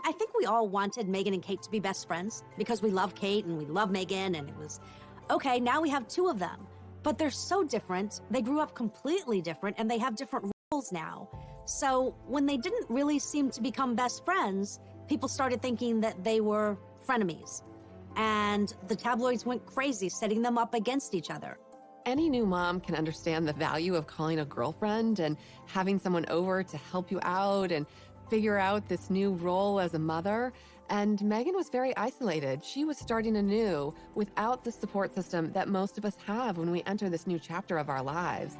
I think we all wanted Meghan and Kate to be best friends because we love Kate and we love Meghan, and it was, okay, now we have two of them. But they're so different. They grew up completely different, and they have different roles now. So when they didn't really seem to become best friends, people started thinking that they were frenemies. And the tabloids went crazy, setting them up against each other. Any new mom can understand the value of calling a girlfriend and having someone over to help you out and figure out this new role as a mother. And Meghan was very isolated. She was starting anew without the support system that most of us have when we enter this new chapter of our lives.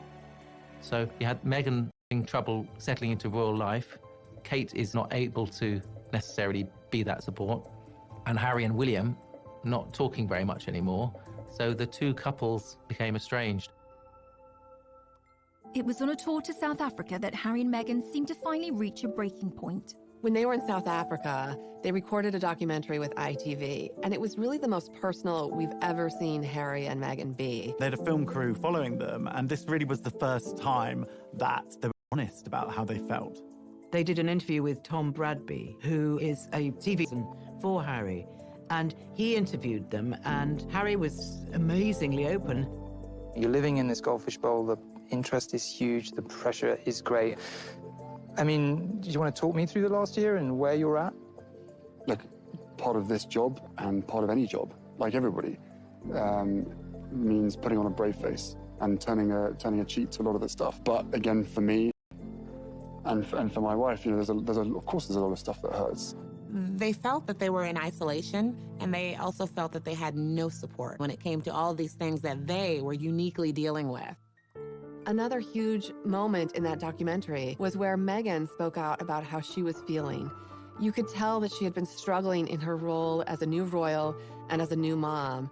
So you had Meghan having trouble settling into royal life. Kate is not able to necessarily be that support. And Harry and William not talking very much anymore. So the two couples became estranged. It was on a tour to South Africa that Harry and Meghan seemed to finally reach a breaking point. When they were in South Africa, they recorded a documentary with ITV, and it was really the most personal we've ever seen Harry and Meghan be. They had a film crew following them, and this really was the first time that they were honest about how they felt. They did an interview with Tom Bradby, who is a TV for Harry, and he interviewed them, and Harry was amazingly open. You're living in this goldfish bowl, the interest is huge, the pressure is great. I mean, do you want to talk me through the last year and where you're at? Look, part of this job and part of any job, like everybody, means putting on a brave face and turning a cheek to a lot of the stuff. But again, for me and for my wife, you know, of course there's a lot of stuff that hurts. They felt that they were in isolation, and they also felt that they had no support when it came to all these things that they were uniquely dealing with. Another huge moment in that documentary was where Meghan spoke out about how she was feeling. You could tell that she had been struggling in her role as a new royal and as a new mom.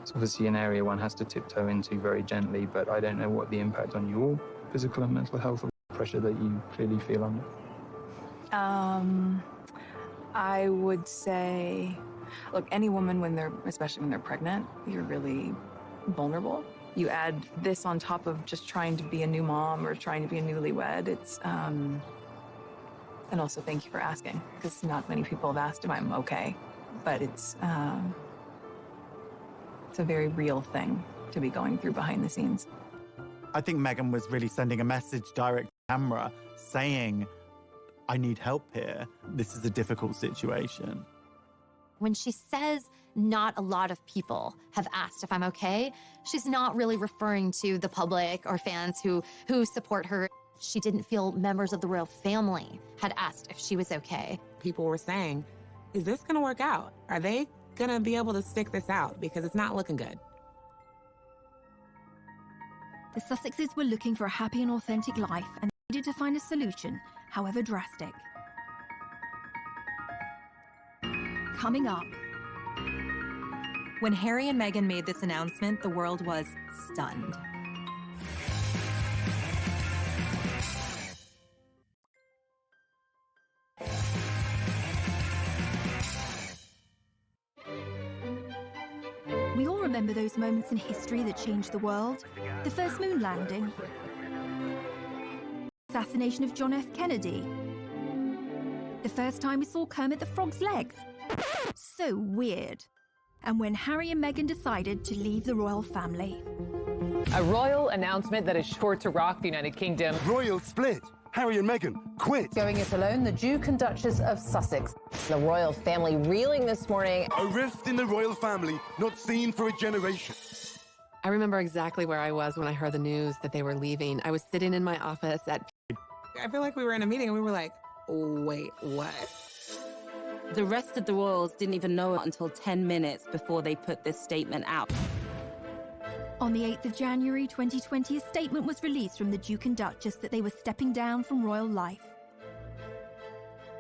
It's obviously an area one has to tiptoe into very gently, but I don't know what the impact on your physical and mental health or pressure that you clearly feel under. I would say, look, any woman, especially when they're pregnant, you're really vulnerable. You add this on top of just trying to be a new mom or trying to be a newlywed. And also thank you for asking, because not many people have asked if I'm okay. But it's a very real thing to be going through behind the scenes. I think Meghan was really sending a message direct to camera saying, I need help here. This is a difficult situation. When she says not a lot of people have asked if I'm okay, she's not really referring to the public or fans who support her. She didn't feel members of the royal family had asked if she was okay. People were saying, is this going to work out? Are they going to be able to stick this out? Because it's not looking good. The Sussexes were looking for a happy and authentic life and needed to find a solution, however drastic. Coming up. When Harry and Meghan made this announcement, the world was stunned. We all remember those moments in history that changed the world. The first moon landing. Assassination of John F. Kennedy. The first time we saw Kermit the Frog's legs. So weird. And when Harry and Meghan decided to leave the royal family. A royal announcement that is sure to rock the United Kingdom. Royal split. Harry and Meghan quit. Going it alone, the Duke and Duchess of Sussex. The royal family reeling this morning. A rift in the royal family not seen for a generation. I remember exactly where I was when I heard the news that they were leaving. I was sitting in my office at... I feel like we were in a meeting and we were like, wait, what? The rest of the royals didn't even know it until 10 minutes before they put this statement out. On the 8th of January 2020, a statement was released from the Duke and Duchess that they were stepping down from royal life.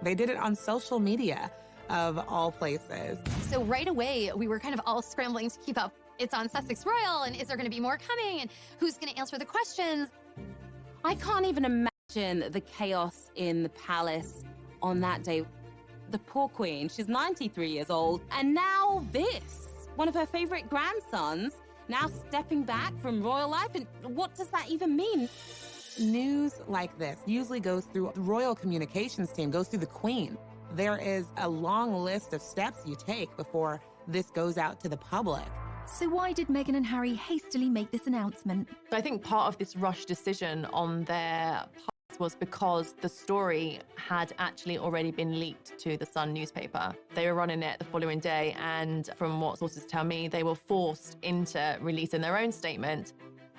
They did it on social media, of all places. So right away, we were kind of all scrambling to keep up. It's on Sussex Royal, and is there going to be more coming? And who's going to answer the questions? I can't even imagine the chaos in the palace on that day. The poor queen, she's 93 years old, and now this. One of her favorite grandsons now stepping back from royal life, and what does that even mean? News like this usually goes through the royal communications team, goes through the queen. There is a long list of steps you take before this goes out to the public. So why did Meghan and Harry hastily make this announcement? I think part of this rush decision on their part was because the story had actually already been leaked to the Sun newspaper. They were running it the following day, and from what sources tell me, they were forced into releasing their own statement.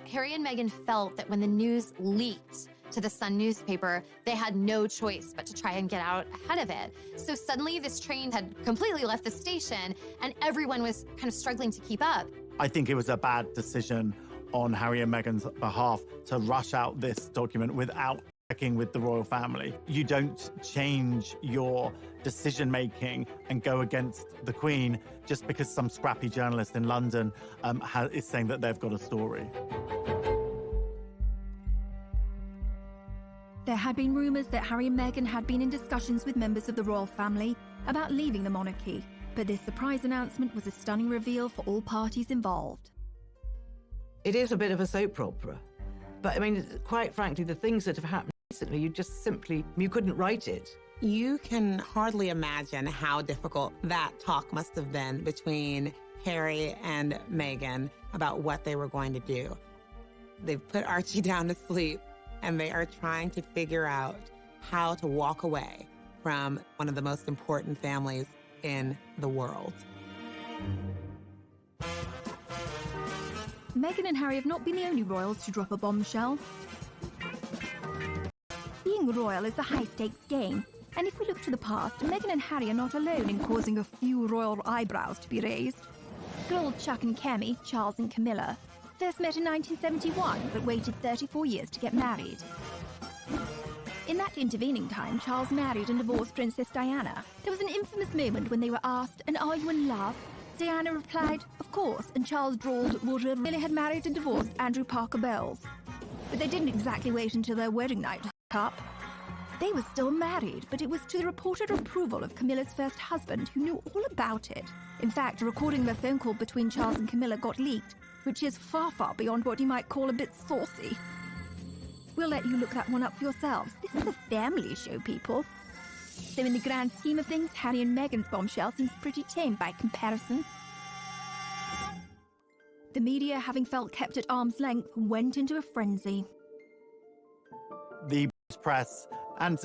Harry and Meghan felt that when the news leaked to the Sun newspaper, they had no choice but to try and get out ahead of it. So suddenly this train had completely left the station and everyone was kind of struggling to keep up. I think it was a bad decision on Harry and Meghan's behalf to rush out this document without checking with the royal family. You don't change your decision-making and go against the Queen just because some scrappy journalist in London is saying that they've got a story. There had been rumours that Harry and Meghan had been in discussions with members of the royal family about leaving the monarchy, but this surprise announcement was a stunning reveal for all parties involved. It is a bit of a soap opera, but I mean, quite frankly, the things that have happened recently, you couldn't write it. You can hardly imagine how difficult that talk must have been between Harry and Meghan about what they were going to do. They've put Archie down to sleep, and they are trying to figure out how to walk away from one of the most important families in the world. Meghan and Harry have not been the only royals to drop a bombshell. Being royal is a high-stakes game, and if we look to the past, Meghan and Harry are not alone in causing a few royal eyebrows to be raised. Good old Chuck and Kemi, Charles and Camilla, first met in 1971, but waited 34 years to get married. In that intervening time, Charles married and divorced Princess Diana. There was an infamous moment when they were asked, "And are you in love?" Diana replied, "Of course," and Charles drawled, "Would you really had married and divorced Andrew Parker Bowles?" But they didn't exactly wait until their wedding night to hook up. They were still married, but it was to the reported approval of Camilla's first husband, who knew all about it. In fact, a recording of a phone call between Charles and Camilla got leaked, which is far, far beyond what you might call a bit saucy. We'll let you look that one up for yourselves. This is a family show, people. So in the grand scheme of things, Harry and Meghan's bombshell seems pretty tame by comparison. The media, having felt kept at arm's length, went into a frenzy. The press and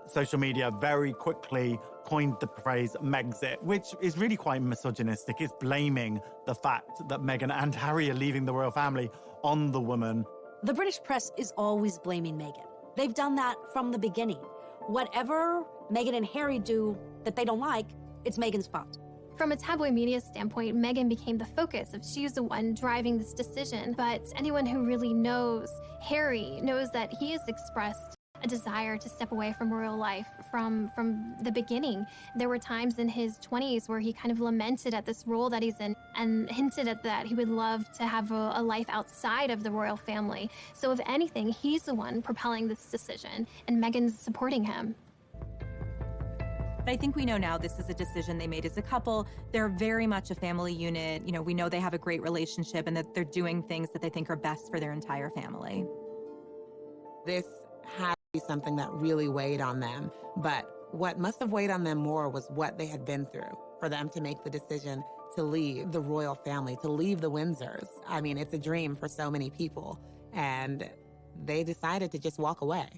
social media very quickly coined the phrase Megxit, which is really quite misogynistic. It's blaming the fact that Meghan and Harry are leaving the royal family on the woman. The British press is always blaming Meghan. They've done that from the beginning. Whatever Meghan and Harry do that they don't like, it's Meghan's fault. From a tabloid media standpoint, Meghan became the focus of she's the one driving this decision. But anyone who really knows Harry knows that he has expressed a desire to step away from royal life from the beginning. There were times in his 20s where he kind of lamented at this role that he's in and hinted at that he would love to have a life outside of the royal family. So if anything, he's the one propelling this decision, and Meghan's supporting him. But I think we know now this is a decision they made as a couple. They're very much a family unit. You know, we know they have a great relationship and that they're doing things that they think are best for their entire family. This had to be something that really weighed on them. But what must have weighed on them more was what they had been through for them to make the decision to leave the royal family, to leave the Windsors. I mean, it's a dream for so many people. And they decided to just walk away.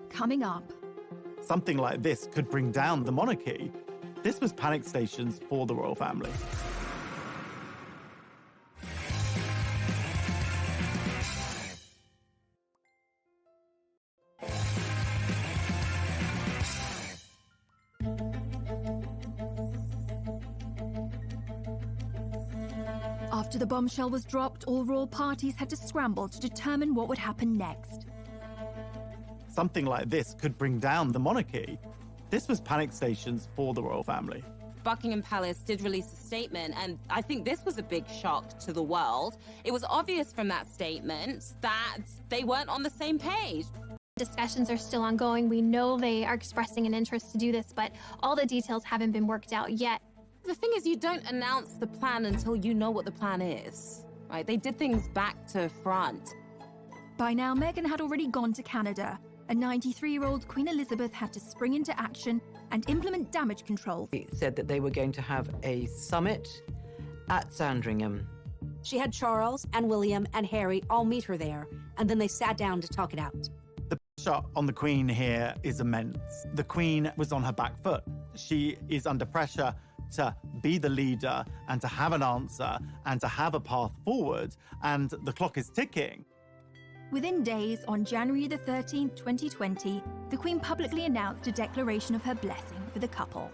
Coming up. Something like this could bring down the monarchy. This was panic stations for the royal family. After the bombshell was dropped, all royal parties had to scramble to determine what would happen next. Something like this could bring down the monarchy. This was panic stations for the royal family. Buckingham Palace did release a statement, and I think this was a big shock to the world. It was obvious from that statement that they weren't on the same page. Discussions are still ongoing. We know they are expressing an interest to do this, but all the details haven't been worked out yet. The thing is, you don't announce the plan until you know what the plan is, right? They did things back to front. By now, Meghan had already gone to Canada. A 93-year-old Queen Elizabeth had to spring into action and implement damage control. He said that they were going to have a summit at Sandringham. She had Charles and William and Harry all meet her there, and then they sat down to talk it out. The pressure on the Queen here is immense. The Queen was on her back foot. She is under pressure to be the leader and to have an answer and to have a path forward, and the clock is ticking. Within days, on January the 13th, 2020, the Queen publicly announced a declaration of her blessing for the couple.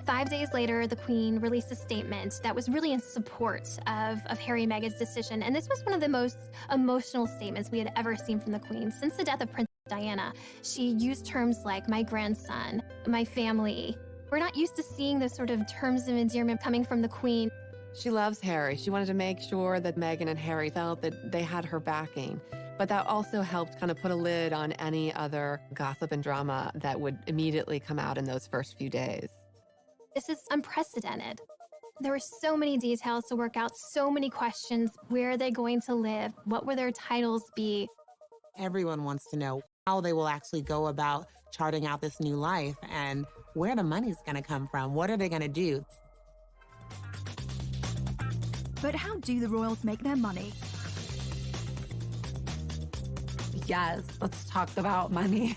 5 days later, the Queen released a statement that was really in support of Harry and Meghan's decision. And this was one of the most emotional statements we had ever seen from the Queen. Since the death of Princess Diana, she used terms like my grandson, my family. We're not used to seeing those sort of terms of endearment coming from the Queen. She loves Harry. She wanted to make sure that Meghan and Harry felt that they had her backing. But that also helped kind of put a lid on any other gossip and drama that would immediately come out in those first few days. This is unprecedented. There were so many details to work out, so many questions. Where are they going to live? What will their titles be? Everyone wants to know how they will actually go about charting out this new life and where the money's going to come from. What are they going to do? But how do the royals make their money? Yes, let's talk about money.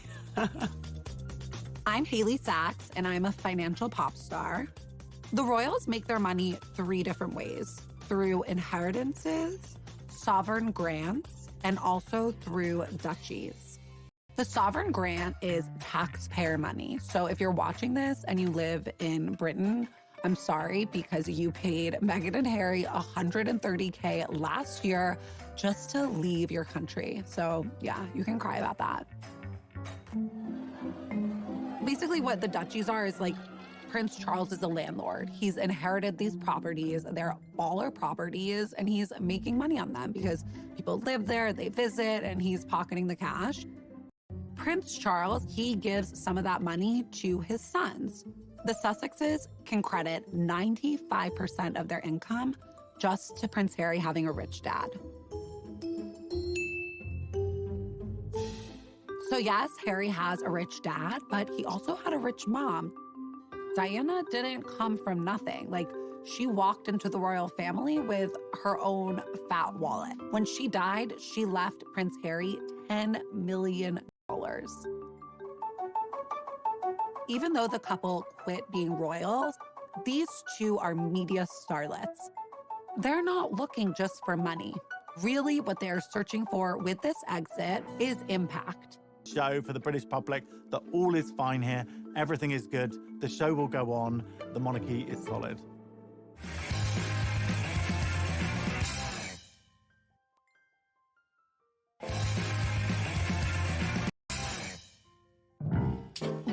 I'm Haley Sachs, and I'm a financial pop star. The royals make their money 3 different ways: through inheritances, sovereign grants, and also through duchies. The sovereign grant is taxpayer money. So if you're watching this and you live in Britain, I'm sorry, because you paid Meghan and Harry $130K last year just to leave your country. So yeah, you can cry about that. Basically what the duchies are is like Prince Charles is a landlord. He's inherited these properties. They're baller properties, and he's making money on them because people live there, they visit, and he's pocketing the cash. Prince Charles, he gives some of that money to his sons. The Sussexes can credit 95% of their income just to Prince Harry having a rich dad. So yes, Harry has a rich dad, but he also had a rich mom. Diana didn't come from nothing. Like, she walked into the royal family with her own fat wallet. When she died, she left Prince Harry $10 million. Even though the couple quit being royals, these two are media starlets. They're not looking just for money. Really, what they're searching for with this exit is impact. Show for the British public that all is fine here, everything is good, the show will go on, the monarchy is solid.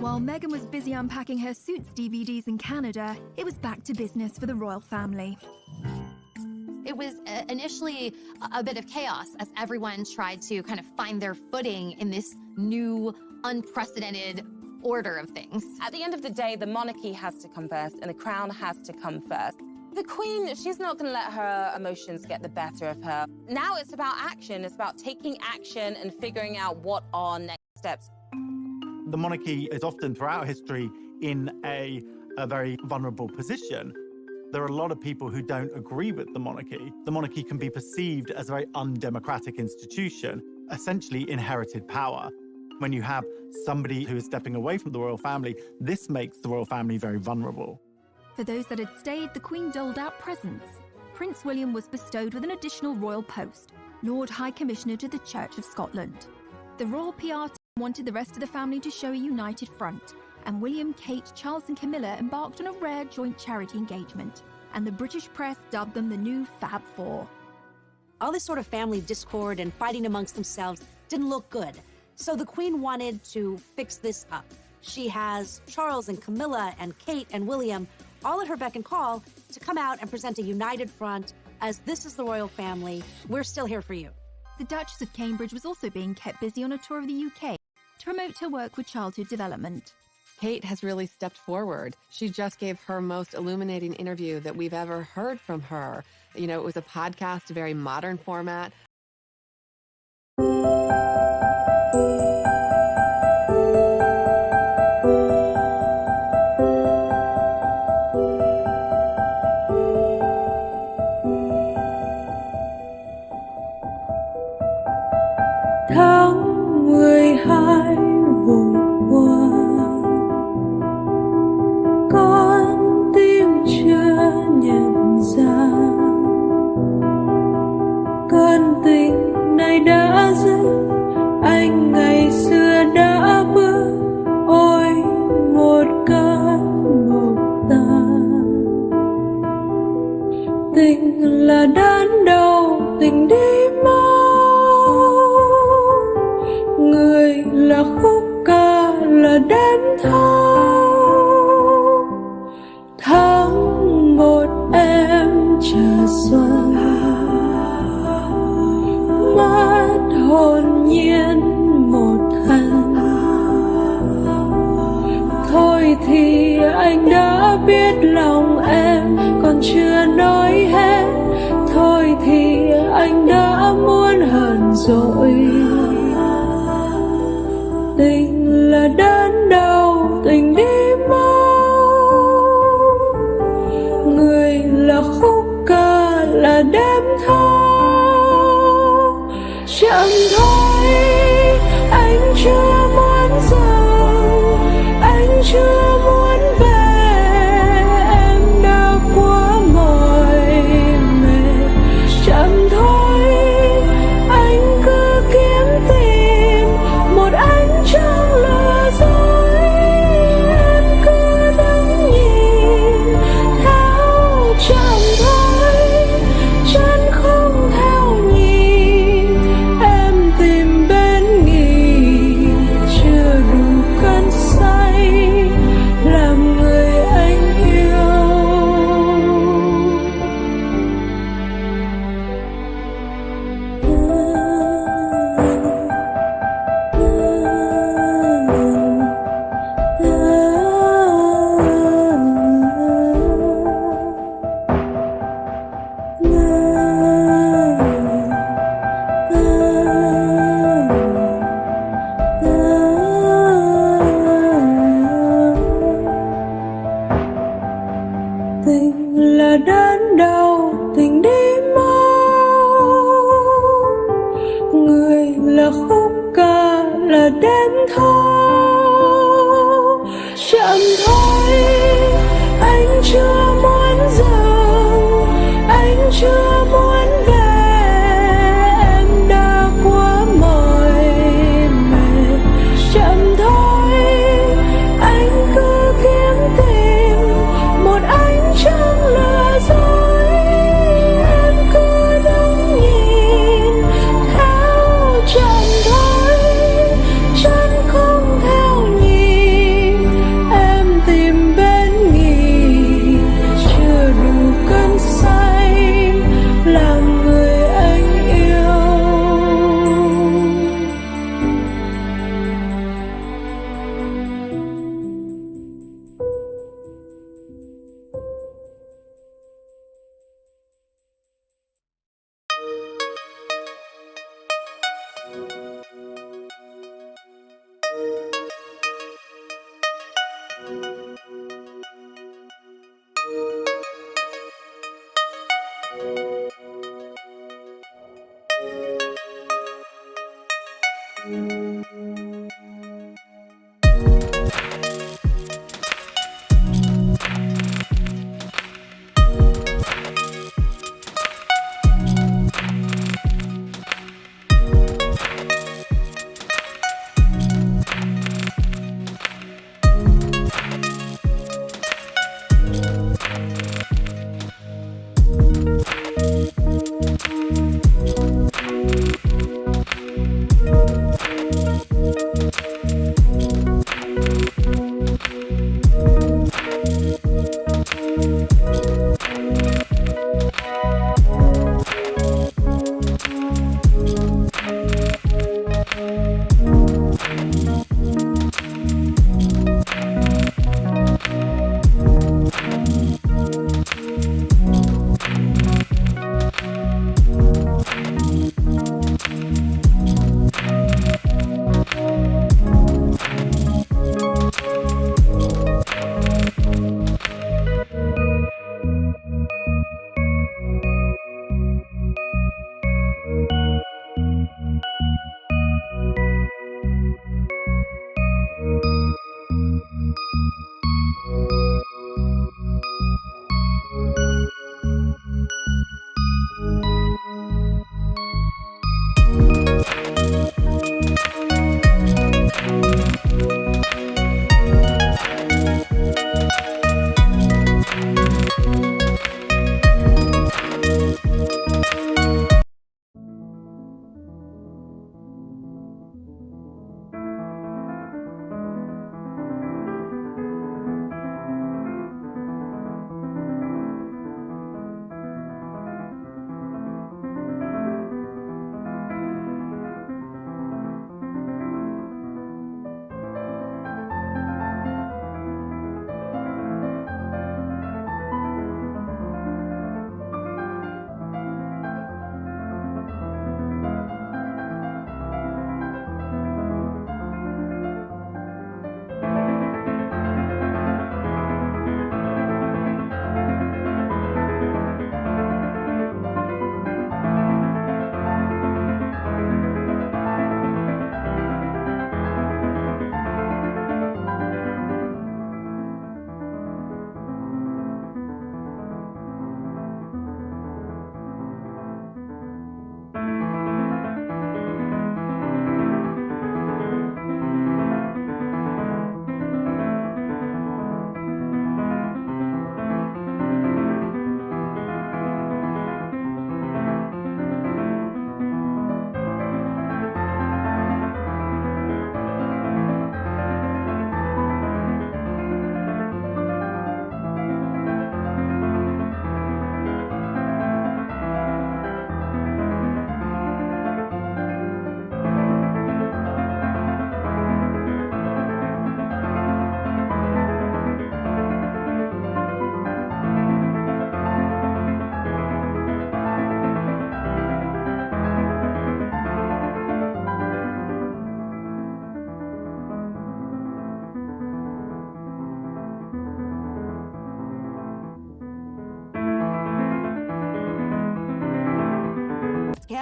While Meghan was busy unpacking her Suits DVDs in Canada, it was back to business for the royal family. It was initially a bit of chaos as everyone tried to kind of find their footing in this new, unprecedented order of things. At the end of the day, the monarchy has to come first and the crown has to come first. The Queen, she's not going to let her emotions get the better of her. Now it's about action. It's about taking action and figuring out what are next steps. The monarchy is often, throughout history, in a very vulnerable position. There are a lot of people who don't agree with the monarchy. The monarchy can be perceived as a very undemocratic institution, essentially inherited power. When you have somebody who is stepping away from the royal family, this makes the royal family very vulnerable. For those that had stayed, the Queen doled out presents. Prince William was bestowed with an additional royal post, Lord High Commissioner to the Church of Scotland. The royal PR team wanted the rest of the family to show a united front, and William, Kate, Charles and Camilla embarked on a rare joint charity engagement, and the British press dubbed them the new Fab Four. All this sort of family discord and fighting amongst themselves didn't look good, so the Queen wanted to fix this up. She has Charles and Camilla and Kate and William all at her beck and call to come out and present a united front as this is the royal family, we're still here for you. The Duchess of Cambridge was also being kept busy on a tour of the UK to promote her work with childhood development. Kate has really stepped forward. She just gave her most illuminating interview that we've ever heard from her. You know, it was a podcast, a very modern format. Tháng 12 vội qua, con tim chưa nhận ra cơn tình này đã dứt, anh ngày xưa đã bước, ôi một cơn mộng tan. Tình là đớn đau, tình đi mau, người là khúc ca, là đêm thâu. Tháng 1 em chờ xuân, mất hồn nhiên một lần. Thôi thì anh đã biết lòng em còn chưa nói hết, thôi thì anh đã muốn hờn dỗi. tình là đến đâu tình đi mau, người là khúc ca là đêm thâu. Chậm thôi anh chưa muốn dừng, anh chưa muốn về, em đã quá mỏi mệt. Chậm thôi anh cứ kiếm tìm một ánh trăng lừa dối, em cứ đứng nhìn theo. Chậm thôi chân không theo nhịp, em tìm bên nghỉ chưa đủ cơn say làm người anh yêu. Tình là đến đâu tình đi mau, người là khúc ca là đêm thâu. Chậm thôi anh chưa muốn dừng, anh chưa muốn về, em đã quá mỏi mệt. Chậm thôi anh cứ kiếm tìm một ánh trăng lừa dối, em cứ đứng nhìn theo. Chậm thôi chân không theo nhịp, em tìm bên nghỉ chưa đủ cơn say làm người anh yêu.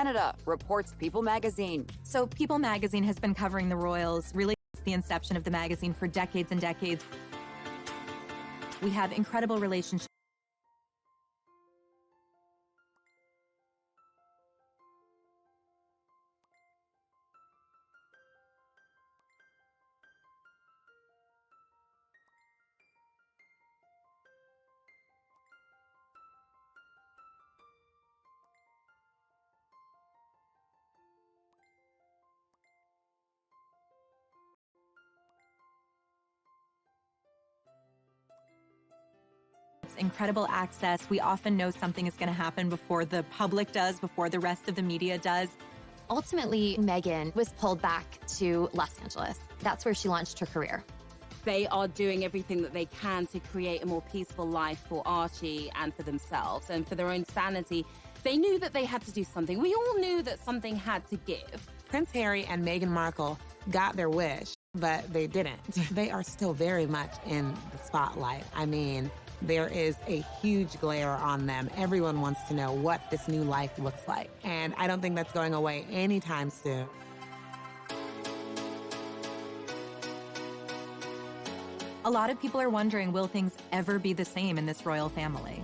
Canada, reports People magazine. So People magazine has been covering the royals really since the inception of the magazine for decades and decades. We have incredible relationships. Incredible access. We often know something is going to happen before the public does, before the rest of the media does. Ultimately, Meghan was pulled back to Los Angeles. That's where she launched her career. They are doing everything that they can to create a more peaceful life for Archie and for themselves and for their own sanity. They knew that they had to do something. We all knew that something had to give. Prince Harry and Meghan Markle got their wish, but they didn't. They are still very much in the spotlight. I mean, there is a huge glare on them. Everyone wants to know what this new life looks like. And I don't think that's going away anytime soon. A lot of people are wondering, will things ever be the same in this royal family?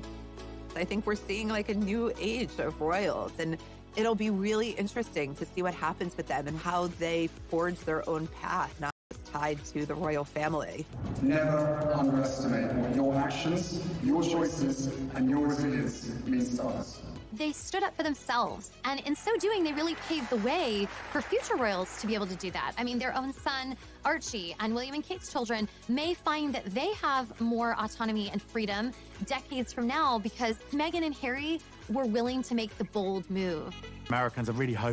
I think we're seeing like a new age of royals, and it'll be really interesting to see what happens with them and how they forge their own path, not just tied to the royal family. Never underestimate what your actions, your choices, and your resilience means to others. They stood up for themselves, and in so doing, they really paved the way for future royals to be able to do that. I mean, their own son, Archie, and William and Kate's children may find that they have more autonomy and freedom decades from now because Meghan and Harry were willing to make the bold move. Americans are really hoping